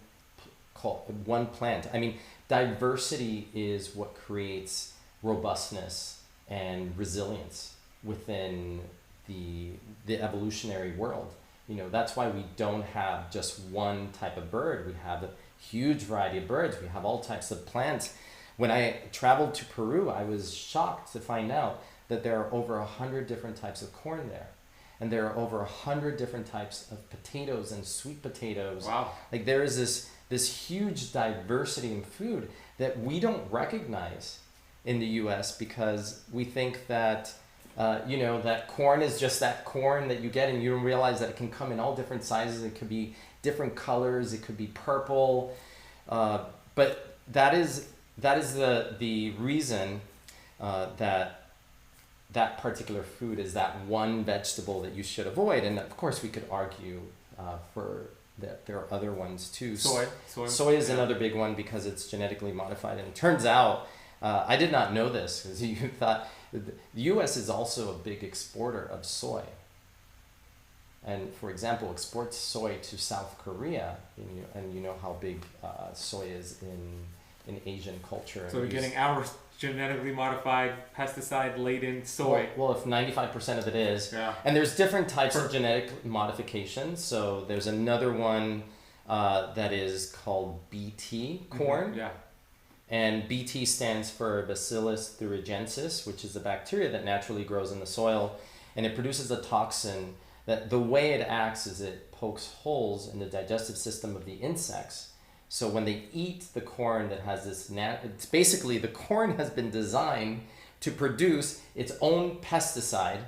plant. I mean, diversity is what creates robustness and resilience within the evolutionary world. That's why we don't have just one type of bird. We have a huge variety of birds. We have all types of plants. When I traveled to Peru, I was shocked to find out that there are over 100 different types of corn there. And there are over 100 different types of potatoes and sweet potatoes. Wow. Like there is this huge diversity in food that we don't recognize in the US because we think that that corn is just that corn that you get, and you don't realize that it can come in all different sizes. It could be different colors. It could be purple. But that is the reason that particular food is that one vegetable that you should avoid. And of course, we could argue for that there are other ones too. Soy is another big one because it's genetically modified. And it turns out, I did not know this because you thought the U.S. is also a big exporter of soy. and for example, exports soy to South Korea, and you know how big soy is in Asian culture. So we're getting our genetically modified, pesticide-laden soy. Well, if 95% of it is, Yeah. and there's different types of genetic modifications. So there's another one that is called BT corn. Yeah. And BT stands for Bacillus thuringiensis, which is a bacteria that naturally grows in the soil, and it produces a toxin that the way it acts is it pokes holes in the digestive system of the insects. So when they eat the corn that has this, it's basically the corn has been designed to produce its own pesticide,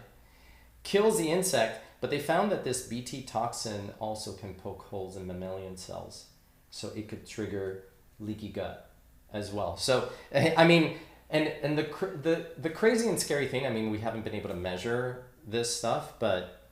kills the insect, but they found that this BT toxin also can poke holes in mammalian cells. So it could trigger leaky gut as well. So, I mean, and the crazy and scary thing, I mean, we haven't been able to measure this stuff, but,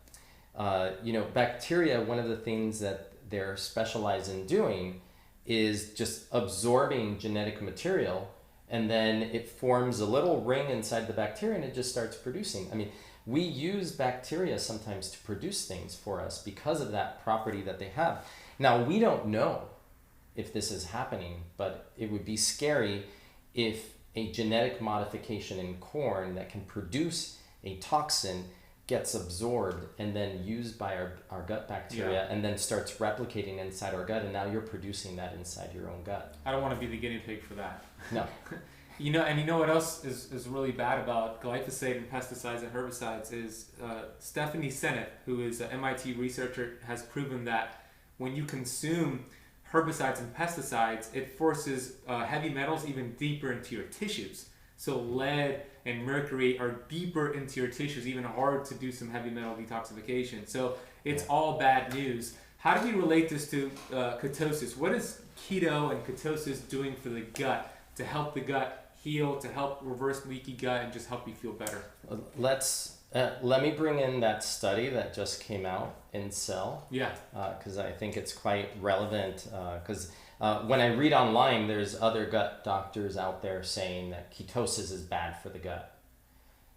you know, bacteria, one of the things that they're specialized in doing is just absorbing genetic material, and then it forms a little ring inside the bacteria and it just starts producing. I mean, we use bacteria sometimes to produce things for us because of that property that they have. Now, we don't know if this is happening, but it would be scary if a genetic modification in corn that can produce a toxin gets absorbed and then used by our gut bacteria, and then starts replicating inside our gut, and now you're producing that inside your own gut. I don't want to be the guinea pig for that. No. You know what else is really bad about glyphosate and pesticides and herbicides is Stephanie Seneff, who is an MIT researcher, has proven that when you consume herbicides and pesticides, it forces heavy metals even deeper into your tissues. So lead and mercury are deeper into your tissues, even hard to do some heavy metal detoxification. So it's all bad news. How do we relate this to ketosis? What is keto and ketosis doing for the gut to help the gut heal, to help reverse leaky gut, and just help you feel better? Let me bring in that study that just came out in Cell. Yeah. Because I think it's quite relevant. Because when I read online, there's other gut doctors out there saying that ketosis is bad for the gut.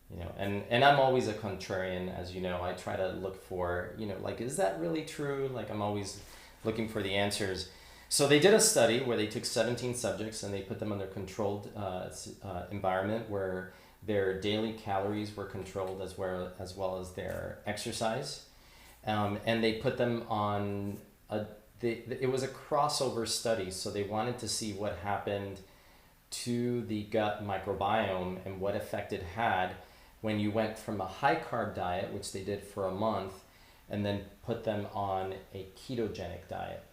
You know, and I'm always a contrarian, as you know. I try to look for, you know, like, is that really true? Like, I'm always looking for the answers. So they did a study where they took 17 subjects and they put them under controlled environment where their daily calories were controlled as well as their exercise, and they put them on it was a crossover study. So they wanted to see what happened to the gut microbiome and what effect it had when you went from a high carb diet, which they did for a month, and then put them on a ketogenic diet.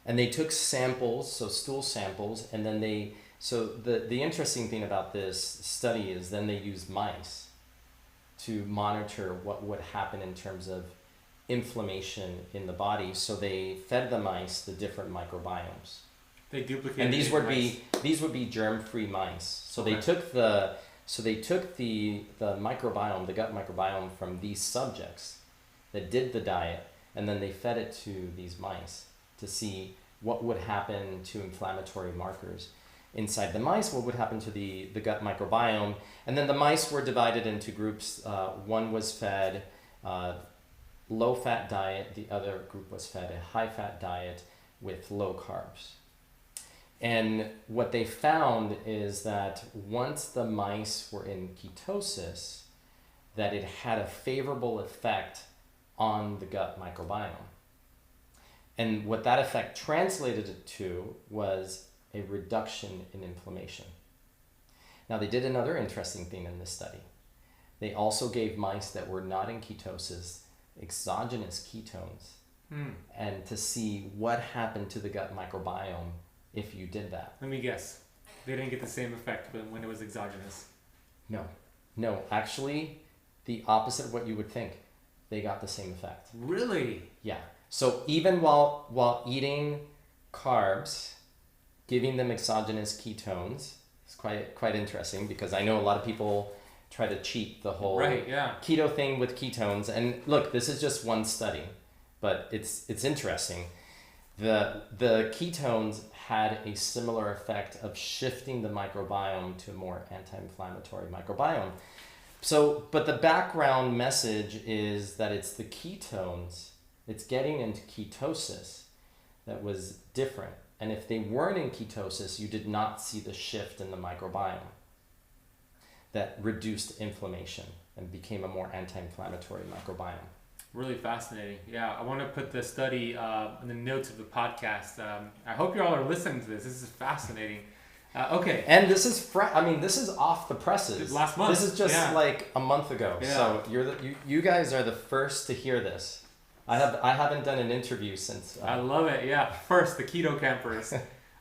And they took samples, so stool samples, and then the interesting thing about this study is then they used mice to monitor what would happen in terms of inflammation in the body. So they fed the mice the different microbiomes. They duplicated. And these would be germ-free mice. So Okay. they took the microbiome, the gut microbiome from these subjects that did the diet, and then they fed it to these mice to see what would happen to inflammatory markers inside the mice, what would happen to the gut microbiome. And then the mice were divided into groups. One was fed low-fat diet, the other group was fed a high-fat diet with low carbs. And what they found is that once the mice were in ketosis, that it had a favorable effect on the gut microbiome. And what that effect translated it to was a reduction in inflammation. Now, they did another interesting thing in this study. They also gave mice that were not in ketosis exogenous ketones, and to see what happened to the gut microbiome if you did that. Let me guess. They didn't get the same effect when it was exogenous. No, actually, the opposite of what you would think. They got the same effect. Really? Yeah. So even while eating carbs, giving them exogenous ketones, it's quite interesting, because I know a lot of people try to cheat the whole keto thing with ketones. And look, this is just one study, but it's interesting. The ketones had a similar effect of shifting the microbiome to a more anti-inflammatory microbiome. But the background message is that it's the ketones, it's getting into ketosis that was different. And if they weren't in ketosis, you did not see the shift in the microbiome that reduced inflammation and became a more anti-inflammatory microbiome. Really fascinating. Yeah, I want to put the study in the notes of the podcast. I hope you all are listening to this. This is fascinating. Okay. And this is this is off the presses. Last month. This is just like a month ago. Yeah. So you guys are the first to hear this. I haven't done an interview since. I love it. Yeah. First, the Keto Campers.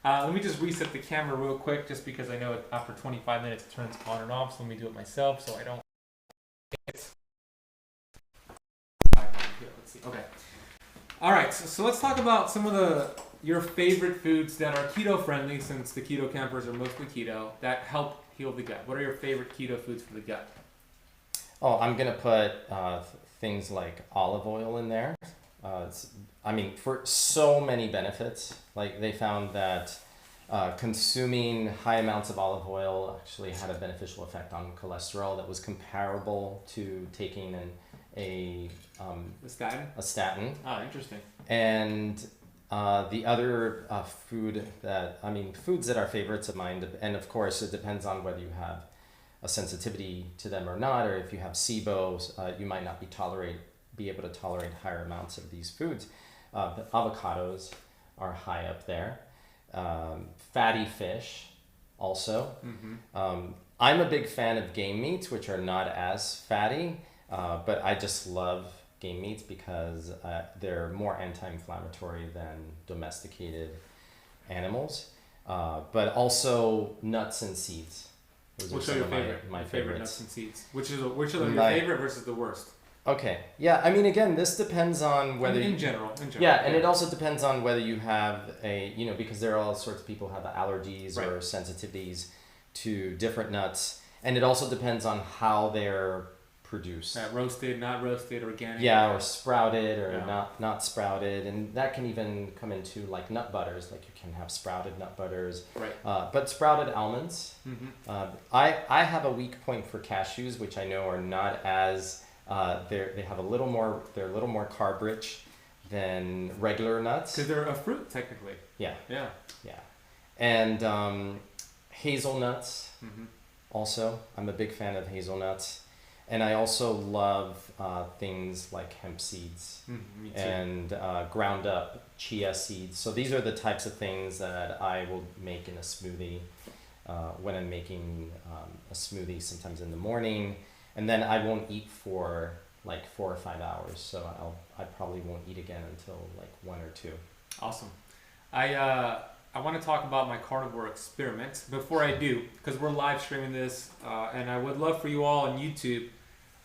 Let me just reset the camera real quick, just because I know after 25 minutes it turns on and off. So let me do it myself, so I don't. Let's see. Okay. All right. So let's talk about some of your favorite foods that are keto friendly, since the Keto Campers are mostly keto, that help heal the gut. What are your favorite keto foods for the gut? Oh, I'm gonna put things like olive oil in there. For so many benefits. Like they found that consuming high amounts of olive oil actually had a beneficial effect on cholesterol that was comparable to taking a statin. A statin. Oh, interesting. And the other foods that are favorites of mine, and of course it depends on whether you have a sensitivity to them or not, or if you have SIBO, you might not be able to tolerate higher amounts of these foods. But avocados are high up there. Fatty fish also. Mm-hmm. I'm a big fan of game meats, which are not as fatty, but I just love game meats because they're more anti-inflammatory than domesticated animals. But also nuts and seeds. Which are your favorite? My favorite favorites. nuts and seeds. Which are your favorite versus the worst? Okay. Yeah. Again, this depends on whether in general. Yeah, and it also depends on whether you have because there are all sorts of people who have allergies or sensitivities to different nuts, and it also depends on how they're produced. Roasted, not roasted, organic. Yeah, or sprouted or not sprouted, and that can even come into like nut butters. Like you can have sprouted nut butters. Right. But sprouted almonds. Mm-hmm. I have a weak point for cashews, which I know are not as they have a little more. They're a little more carb rich than regular nuts. Because they're a fruit technically. Yeah. Yeah. Yeah. And hazelnuts. Mm-hmm. Also, I'm a big fan of hazelnuts. And I also love things like hemp seeds and ground up chia seeds. So these are the types of things that I will make in a smoothie when I'm making a smoothie sometimes in the morning. And then I won't eat for like 4 or 5 hours. So I probably won't eat again until like 1 or 2. Awesome. I want to talk about my carnivore experiment. Before I do, because we're live streaming this, and I would love for you all on YouTube.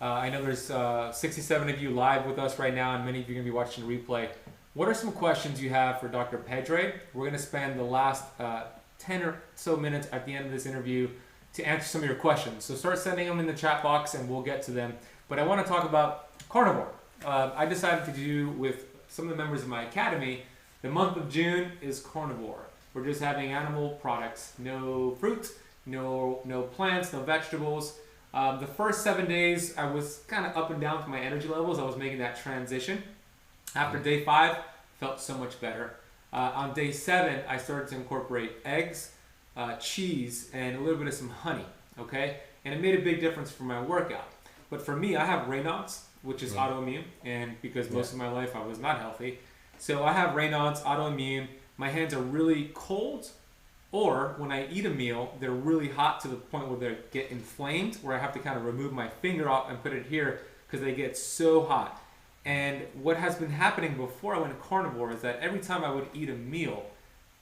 I know there's 67 of you live with us right now, and many of you are going to be watching the replay. What are some questions you have for Dr. Pedre? We're going to spend the last 10 or so minutes at the end of this interview to answer some of your questions. So start sending them in the chat box, and we'll get to them. But I want to talk about carnivore. I decided to do with some of the members of my academy, the month of June is carnivore. We're just having animal products, no fruit, no plants, no vegetables. The first 7 days, I was kind of up and down with my energy levels. I was making that transition. After day 5, felt so much better. On day 7, I started to incorporate eggs, cheese, and a little bit of some honey. Okay, and it made a big difference for my workout. But for me, I have Raynaud's, which is autoimmune, and because most of my life I was not healthy, so I have Raynaud's autoimmune. My hands are really cold, or when I eat a meal, they're really hot to the point where they get inflamed, where I have to kind of remove my finger off and put it here because they get so hot. And what has been happening before I went carnivore is that every time I would eat a meal,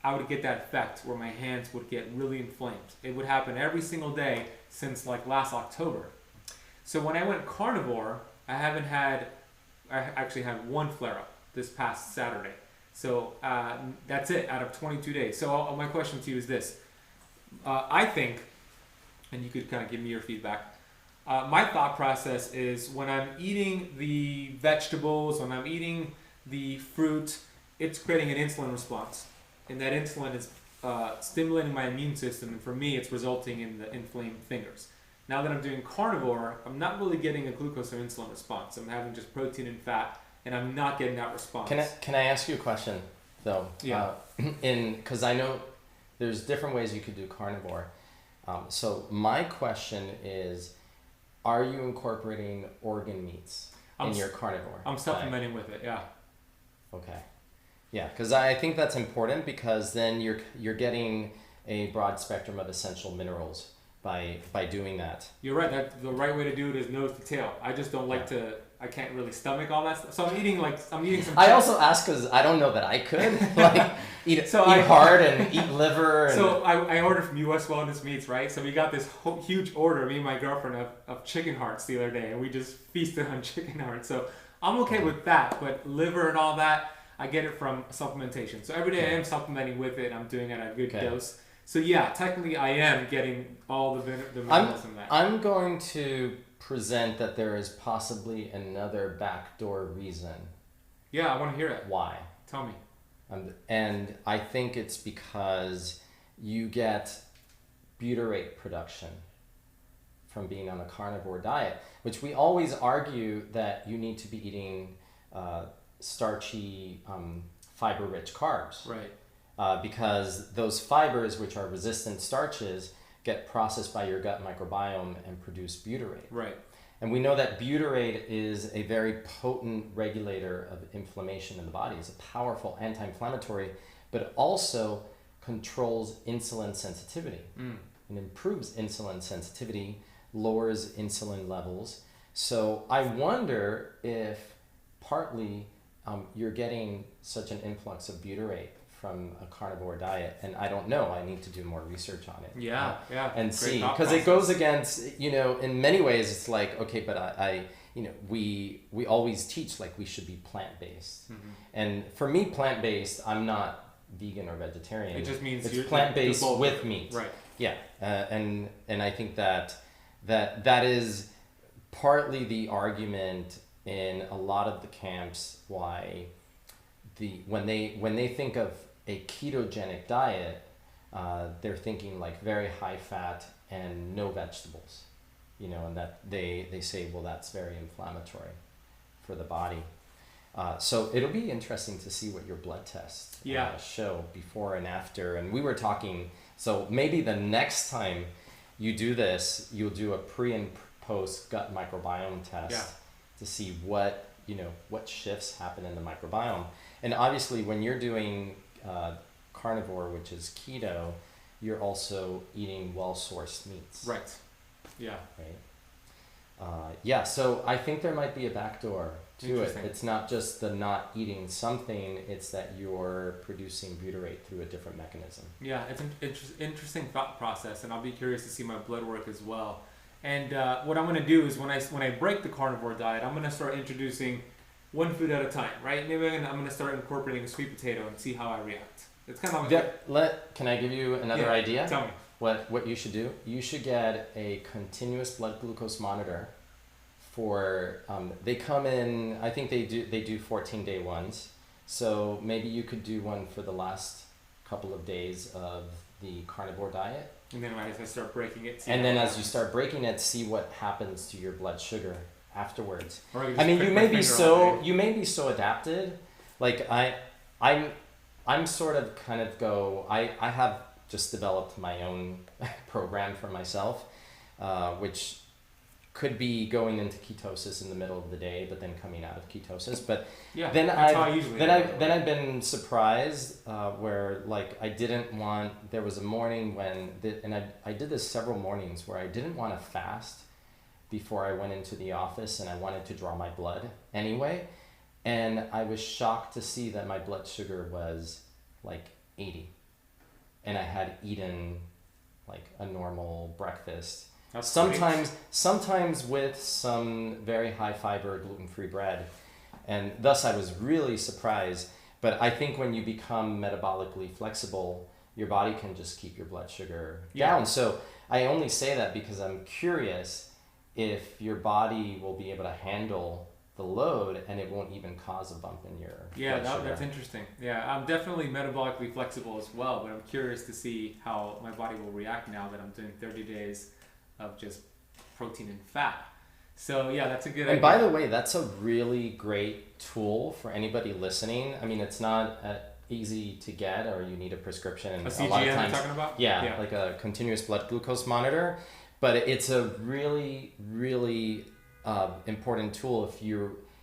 I would get that effect where my hands would get really inflamed. It would happen every single day since like last October. So when I went carnivore, I actually had 1 flare-up this past Saturday. So that's it out of 22 days. So my question to you is this. I think, and you could kind of give me your feedback, my thought process is when I'm eating the vegetables, when I'm eating the fruit, it's creating an insulin response. And that insulin is stimulating my immune system. And for me, it's resulting in the inflamed fingers. Now that I'm doing carnivore, I'm not really getting a glucose or insulin response. I'm having just protein and fat, and I'm not getting that response. Can I ask you a question though? Yeah. Because I know there's different ways you could do carnivore. So my question is, are you incorporating organ meats in your carnivore? I'm supplementing with it, yeah. Okay. Yeah, because I think that's important, because then you're getting a broad spectrum of essential minerals by doing that. You're right. That the right way to do it is nose to tail. I just don't like to. I can't really stomach all that stuff. So I'm eating some. I also ask because I don't know that I could eat hard and eat liver. So I ordered from U.S. Wellness Meats, right? So we got this huge order, me and my girlfriend, of chicken hearts the other day, and we just feasted on chicken hearts. So I'm okay with that, but liver and all that, I get it from supplementation. So every day I am supplementing with it. I'm doing it at a good dose. So yeah, technically I am getting all the minerals in that. I'm going to present that there is possibly another backdoor reason. Yeah, I want to hear it. Why? Tell me. And I think it's because you get butyrate production from being on a carnivore diet, which we always argue that you need to be eating starchy, fiber-rich carbs. Right. Because those fibers, which are resistant starches, get processed by your gut microbiome and produce butyrate. Right. And we know that butyrate is a very potent regulator of inflammation in the body. It's a powerful anti-inflammatory, but also controls insulin sensitivity and improves insulin sensitivity, lowers insulin levels. So I wonder if partly you're getting such an influx of butyrate from a carnivore diet, and I don't know. I need to do more research on it. Yeah. And see, because it goes against, in many ways, it's like, okay, but we always teach like we should be plant-based, and for me, plant-based, I'm not vegan or vegetarian. It just means it's plant-based with meat. Right. Yeah, and I think that is partly the argument in a lot of the camps why when they think of a ketogenic diet, they're thinking like very high fat and no vegetables, and that they say, well, that's very inflammatory for the body. So it'll be interesting to see what your blood tests show before and after. And we were talking, so maybe the next time you do this, you'll do a pre and post gut microbiome test to see what shifts happen in the microbiome. And obviously when you're doing carnivore, which is keto, you're also eating well-sourced meats. Right. Yeah. Right. So I think there might be a backdoor to it. It's not just the not eating something, it's that you're producing butyrate through a different mechanism. Yeah, it's an interesting thought process, and I'll be curious to see my blood work as well. And what I'm going to do is when I break the carnivore diet, I'm going to start introducing one food at a time, right? Maybe I'm going to start incorporating a sweet potato and see how I react. It's kind of Can I give you another idea? Tell me. What you should do? You should get a continuous blood glucose monitor for, they come in, I think they do 14-day ones. So maybe you could do one for the last couple of days of the carnivore diet. And then as I start breaking it, as you start breaking it, see what happens to your blood sugar afterwards. I mean, you may be so adapted. Like I'm sort of kind of I have just developed my own program for myself, which could be going into ketosis in the middle of the day, but then coming out of ketosis. But then I've been surprised where like there was a morning when I did this several mornings where I didn't want to fast before I went into the office, and I wanted to draw my blood anyway, and I was shocked to see that my blood sugar was like 80, and I had eaten like a normal breakfast. Sometimes with some very high fiber gluten-free bread, and thus I was really surprised. But I think when you become metabolically flexible, your body can just keep your blood sugar down. So I only say that because I'm curious if your body will be able to handle the load and it won't even cause a bump in your blood sugar. That's interesting. I'm definitely metabolically flexible as well, but I'm curious to see how my body will react now that I'm doing 30 days of just protein and fat. So yeah, that's a good idea. And by the way, that's a really great tool for anybody listening. I mean, it's not easy to get, or you need a prescription. And a CGM a lot of times, you're talking about? yeah, like a continuous blood glucose monitor. But it's a really, really important tool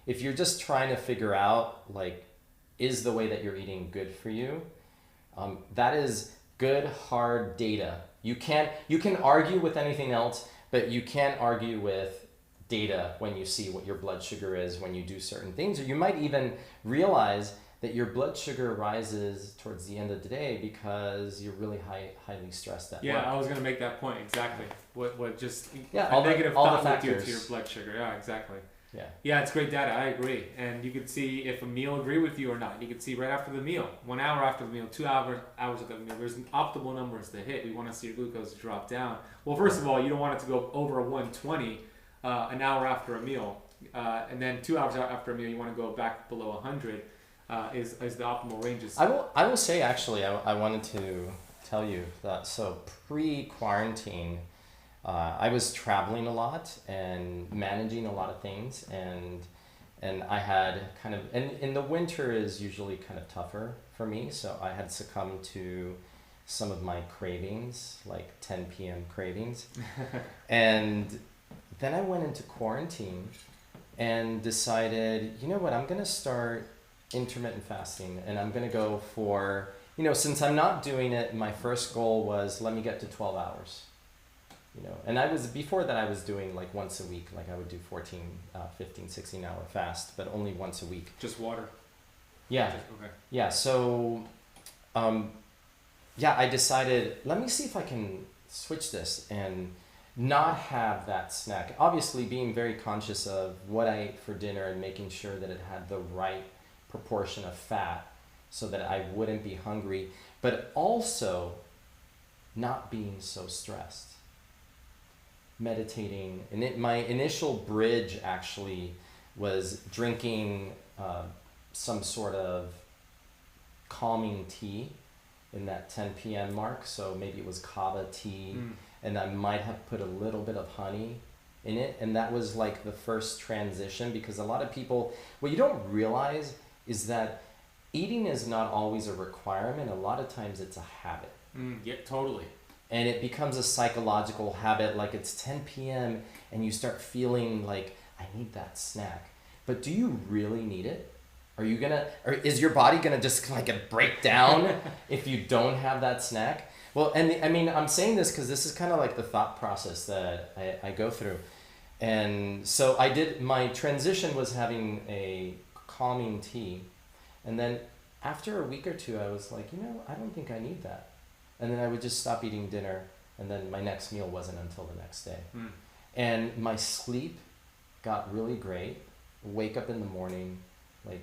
if you're just trying to figure out, like, is the way that you're eating good for you? That is good, hard data. You can argue with anything else, but you can't argue with data when you see what your blood sugar is when you do certain things. Or you might even realize that your blood sugar rises towards the end of the day because you're really highly stressed at work. I was going to make that point exactly. What just all negative all thought the would do factors to your blood sugar. Yeah, exactly. Yeah, it's great data. I agree. And you can see if a meal agree with you or not. You can see right after the meal, 1 hour after the meal, 2 hours after the meal. There's optimal numbers to hit. We want to see your glucose drop down. Well, first of all, you don't want it to go over 120 an hour after a meal, and then 2 hours after a meal, you want to go back below 100. Is the optimal ranges. I will say, actually, I wanted to tell you that. So pre-quarantine, I was traveling a lot and managing a lot of things, and I had kind of, and in the winter is usually kind of tougher for me, so I had succumbed to some of my cravings, like 10 p.m. cravings. And then I went into quarantine and decided, you know what, I'm going to start intermittent fasting, and I'm going to go for, since I'm not doing it, my first goal was, let me get to 12 hours. And before that I was doing like once a week, like I would do 14, 15, 16 hour fast, but only once a week. Just water. Yeah. Okay. Yeah. So, I decided, let me see if I can switch this and not have that snack. Obviously being very conscious of what I ate for dinner and making sure that it had the right proportion of fat so that I wouldn't be hungry, but also not being so stressed. Meditating, and my initial bridge actually was drinking some sort of calming tea in that 10 p.m. mark. So maybe it was kava tea, and I might have put a little bit of honey in it, and that was like the first transition, because a lot of people, what you don't realize is that eating is not always a requirement. A lot of times it's a habit. Yeah, totally. And it becomes a psychological habit, like it's 10 p.m. and you start feeling like, I need that snack. But do you really need it? Or is your body gonna just like break down if you don't have that snack? Well, and I mean, I'm saying this because this is kind of like the thought process that I go through. And so my transition was having a calming tea. And then after a week or two, I was like, I don't think I need that. And then I would just stop eating dinner, and then my next meal wasn't until the next day. And my sleep got really great. Wake up in the morning, like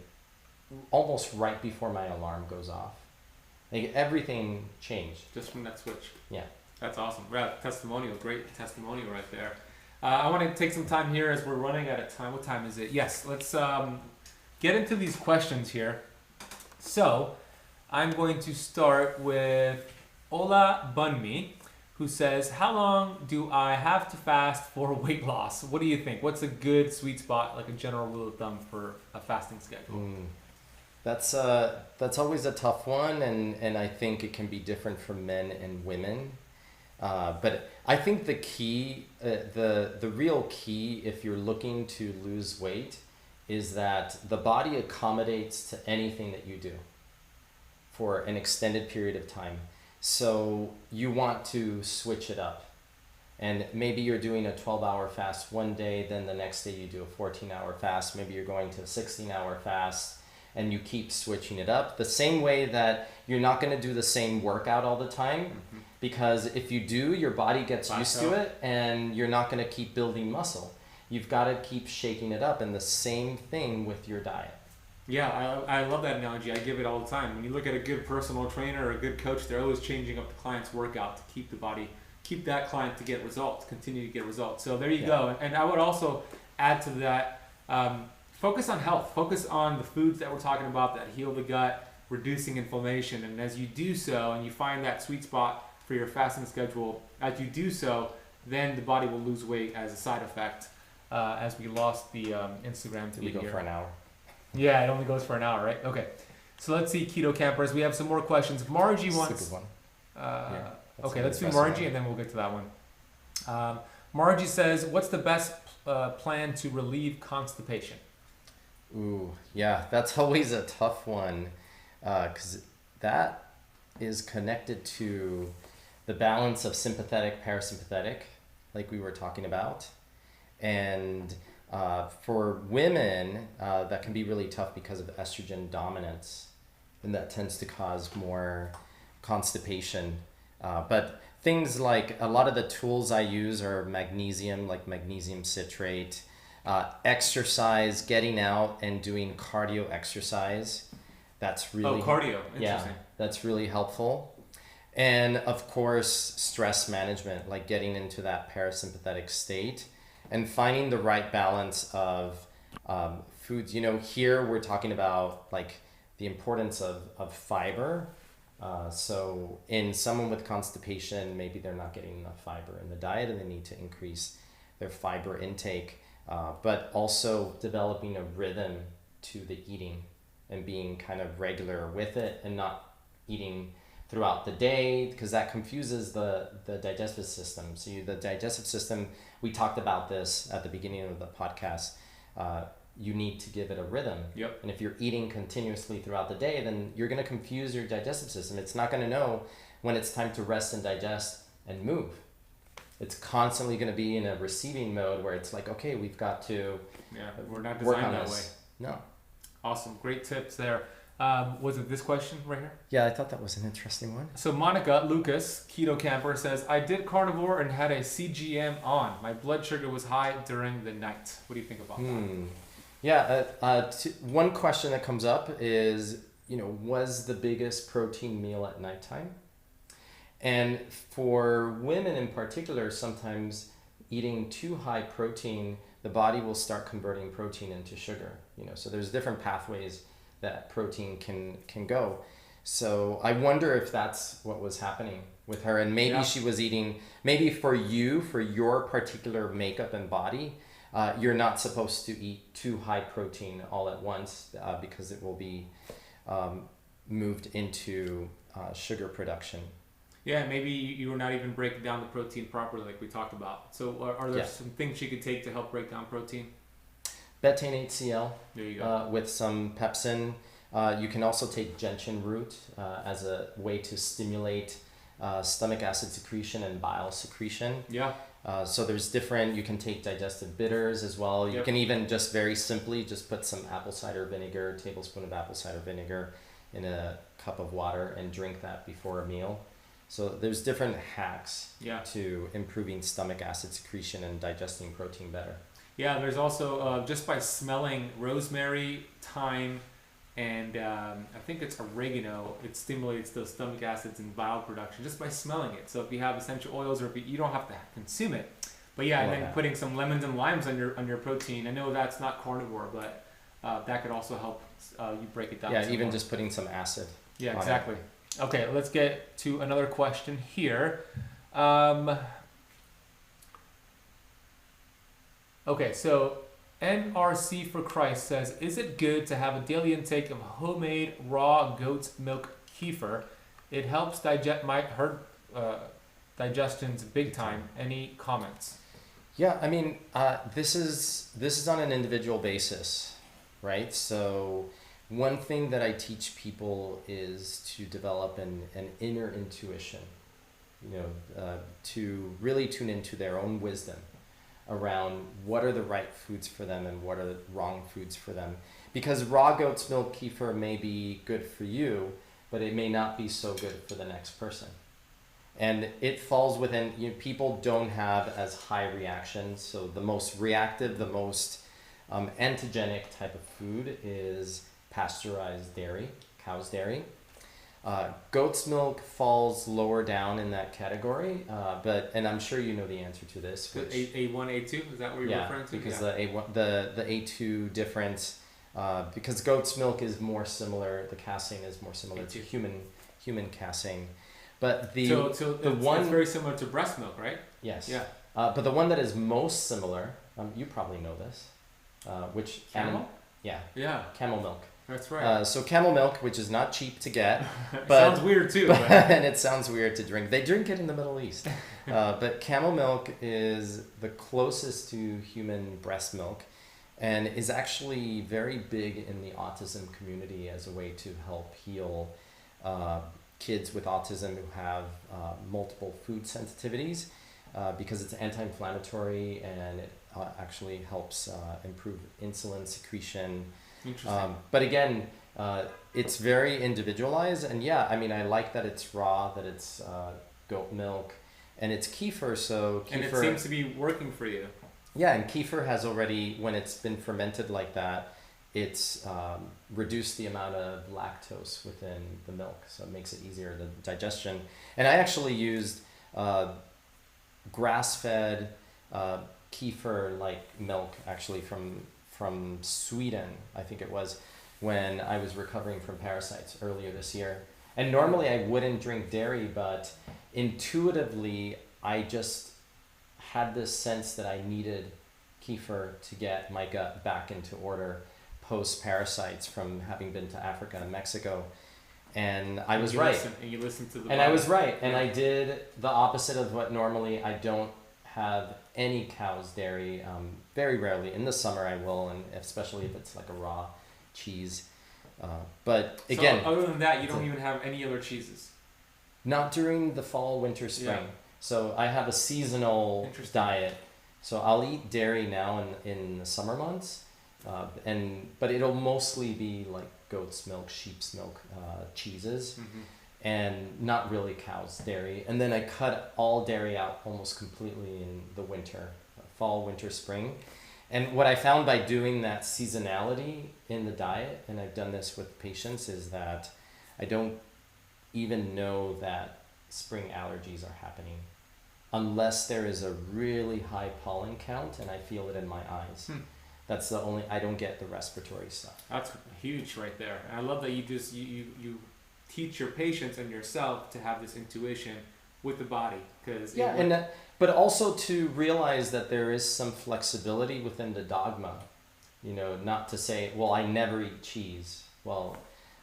almost right before my alarm goes off. Like everything changed. Just from that switch. Yeah. That's awesome. Testimonial, great testimonial right there. I want to take some time here as we're running out of time. What time is it? Yes, let's get into these questions here. So I'm going to start with Ola Bunmi, who says, how long do I have to fast for weight loss? What do you think? What's a good sweet spot, like a general rule of thumb for a fasting schedule? That's always a tough one, and I think it can be different for men and women. But I think the key, the real key, if you're looking to lose weight, is that the body accommodates to anything that you do for an extended period of time. So you want to switch it up. And maybe you're doing a 12-hour fast one day, then the next day you do a 14-hour fast. Maybe you're going to a 16-hour fast, and you keep switching it up. The same way that you're not going to do the same workout all the time, because if you do, your body gets used to it, and you're not going to keep building muscle. You've got to keep shaking it up, and the same thing with your diet. Yeah, I love that analogy. I give it all the time. When you look at a good personal trainer or a good coach, they're always changing up the client's workout to keep the body, keep that client to get results, continue to get results. So there you go. And I would also add to that, focus on health. Focus on the foods that we're talking about that heal the gut, reducing inflammation. And as you do so, and you find that sweet spot for your fasting schedule, as you do so, then the body will lose weight as a side effect. As we lost the Instagram to We go for an hour. Yeah, it only goes for an hour, right? Okay. So let's see, Keto Campers. We have some more questions. Margie wants. That's a good one. Okay, let's do Margie and then we'll get to that one. Margie says, "What's the best plan to relieve constipation?" Ooh, yeah, that's always a tough one, because that is connected to the balance of sympathetic, parasympathetic, like we were talking about. And for women, that can be really tough because of estrogen dominance, and that tends to cause more constipation. But things like a lot of the tools I use are magnesium, like magnesium citrate, exercise, getting out and doing cardio exercise. That's really cardio. Interesting. Yeah, that's really helpful. And of course, stress management, like getting into that parasympathetic state and finding the right balance of foods. You know, here we're talking about like the importance of fiber. So in someone with constipation, maybe they're not getting enough fiber in the diet and they need to increase their fiber intake, but also developing a rhythm to the eating and being kind of regular with it and not eating throughout the day, because that confuses the digestive system. So the digestive system, we talked about this at the beginning of the podcast, you need to give it a rhythm. Yep. And if you're eating continuously throughout the day, then you're going to confuse your digestive system. It's not going to know when it's time to rest and digest and move. It's constantly going to be in a receiving mode where it's like, okay, we've got to we're not work designed on that this. way. No. Awesome. Great tips there. Was it this question right here? Yeah, I thought that was an interesting one. So Monica Lucas, Keto Camper, says, "I did carnivore and had a CGM on. My blood sugar was high during the night." What do you think about that? Yeah, one question that comes up is, was the biggest protein meal at nighttime? And for women in particular, sometimes eating too high protein, the body will start converting protein into sugar. So there's different pathways that protein can go. So I wonder if that's what was happening with her, and maybe she was eating. Maybe for your particular makeup and body, you're not supposed to eat too high protein all at once because it will be moved into sugar production. Yeah, maybe you were not even breaking down the protein properly, like we talked about. So are there some things she could take to help break down protein? Betaine HCl. There you go. With some pepsin. You can also take gentian root as a way to stimulate stomach acid secretion and bile secretion. Yeah. So there's different, you can take digestive bitters as well. You can even just very simply just put some apple cider vinegar, tablespoon of apple cider vinegar in a cup of water and drink that before a meal. So there's different hacks to improving stomach acid secretion and digesting protein better. Yeah, there's also, just by smelling rosemary, thyme, and I think it's oregano, it stimulates those stomach acids and bile production just by smelling it. So if you have essential oils, or if you don't have to consume it. But and then putting some lemons and limes on your protein. I know that's not carnivore, but that could also help you break it down. Yeah, even just putting some acid. Yeah, exactly. Okay, let's get to another question here. Okay, so NRC for Christ says, "Is it good to have a daily intake of homemade raw goat's milk kefir? It helps digestions big time." Any comments? Yeah, I mean, this is on an individual basis, right? So one thing that I teach people is to develop an inner intuition, to really tune into their own wisdom around what are the right foods for them and what are the wrong foods for them. Because raw goat's milk kefir may be good for you, but it may not be so good for the next person. And it falls within, people don't have as high reactions. So the most reactive, the most antigenic type of food is pasteurized dairy, cow's dairy. Goat's milk falls lower down in that category, and I'm sure you know the answer to this. Which, A1, A2, is that what you're referring to? Because the A2 difference, because goat's milk is more similar, the casein is more similar to human casein. But it's very similar to breast milk, right? Yes. Yeah. But the one that is most similar, you probably know this, which Camel? Yeah, Yeah, camel milk. that's right. So camel milk, which is not cheap to get, It but sounds weird too. But and it sounds weird to drink. They drink it in the Middle East, but camel milk is the closest to human breast milk, and is actually very big in the autism community as a way to help heal kids with autism who have multiple food sensitivities, because it's anti-inflammatory and it actually helps improve insulin secretion. Interesting. But again, it's very individualized, and yeah, I mean, I like that it's raw, that it's goat milk, and it's kefir. So kefir, And it seems to be working for you. yeah, and kefir has already, when it's been fermented like that, it's reduced the amount of lactose within the milk, so it makes it easier the digestion. And I actually used grass-fed kefir like milk, actually from Sweden, I think it was, when I was recovering from parasites earlier this year. And normally I wouldn't drink dairy, but intuitively I just had this sense that I needed kefir to get my gut back into order post parasites from having been to Africa and Mexico. And I was right. And you listened to the And body. I was right. And I did the opposite of what normally I don't have any cow's dairy. Very rarely. In the summer I will, and especially if it's like a raw cheese. But again, so other than that, you don't even have any other cheeses. not during the fall, winter, spring. Yeah. So I have a seasonal Interesting. diet. So I'll eat dairy now in the summer months, but it'll mostly be like goat's milk, sheep's milk, cheeses, and not really cow's dairy. And then I cut all dairy out almost completely in the winter, fall, winter, spring. And what I found by doing that seasonality in the diet, and I've done this with patients, is that I don't even know that spring allergies are happening unless there is a really high pollen count and I feel it in my eyes. That's the only, I don't get the respiratory stuff. That's huge right there. And I love that you just you teach your patients and yourself to have this intuition with the body, because Yeah, and that, but also to realize that there is some flexibility within the dogma. You know, not to say, well, I never eat cheese. Well,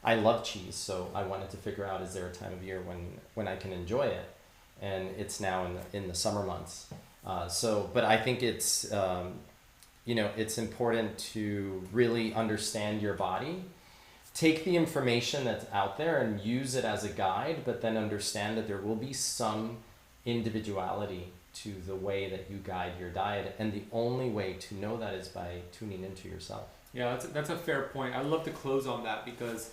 I love cheese, so I wanted to figure out, is there a time of year when I can enjoy it? And it's now in the summer months. But I think it's it's important to really understand your body, take the information that's out there and use it as a guide, but then understand that there will be some individuality to the way that you guide your diet, and the only way to know that is by tuning into yourself. Yeah, that's a fair point. I'd love to close on that, because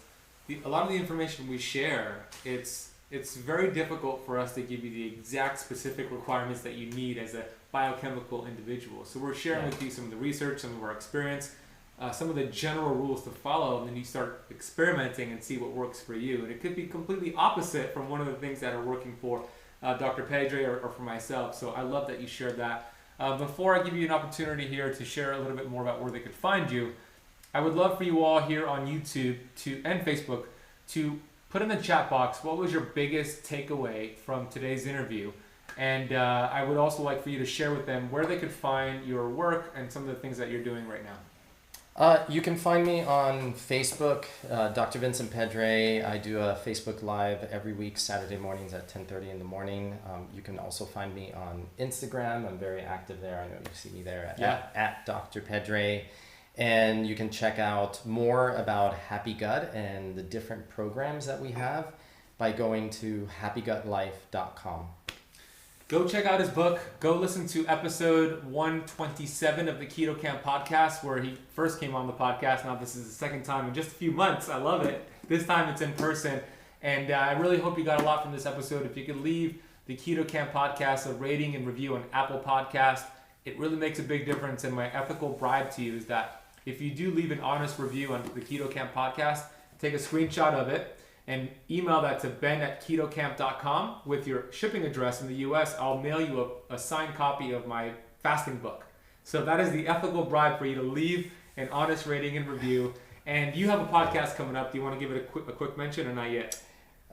a lot of the information we share, it's very difficult for us to give you the exact specific requirements that you need as a biochemical individual. So we're sharing with you some of the research, some of our experience, some of the general rules to follow, and then you start experimenting and see what works for you. And it could be completely opposite from one of the things that are working for Dr. Pedre or for myself. So I love that you shared that. Before I give you an opportunity here to share a little bit more about where they could find you, I would love for you all here on YouTube and Facebook to put in the chat box what was your biggest takeaway from today's interview. And I would also like for you to share with them where they could find your work and some of the things that you're doing right now. You can find me on Facebook, Dr. Vincent Pedre. I do a Facebook Live every week, Saturday mornings at 10:30 in the morning. You can also find me on Instagram. I'm very active there. I know you see me there at Dr. Pedre. And you can check out more about Happy Gut and the different programs that we have by going to happygutlife.com. Go check out his book. Go listen to episode 127 of the Keto Kamp podcast, where he first came on the podcast. Now this is the second time in just a few months. I love it. This time it's in person. And I really hope you got a lot from this episode. If you could leave the Keto Kamp podcast a rating and review on Apple Podcast, it really makes a big difference. And my ethical bribe to you is that if you do leave an honest review on the Keto Kamp podcast, take a screenshot of it and email that to ben@ketokamp.com with your shipping address in the US. I'll mail you a signed copy of my fasting book. So that is the ethical bribe for you to leave an honest rating and review. And you have a podcast coming up. Do you want to give it a quick mention or not yet?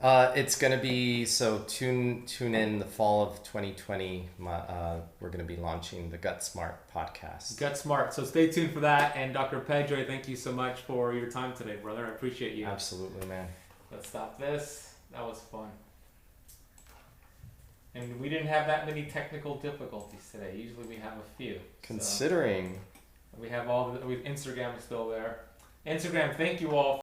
It's gonna be tune in the fall of 2020. We're gonna be launching the Gut Smart podcast. Gut Smart. So stay tuned for that. And Dr. Pedre, thank you so much for your time today, brother. I appreciate you. Absolutely, man. Let's stop this. That was fun. And we didn't have that many technical difficulties today. Usually we have a few. Considering we have Instagram is still there. Instagram, thank you all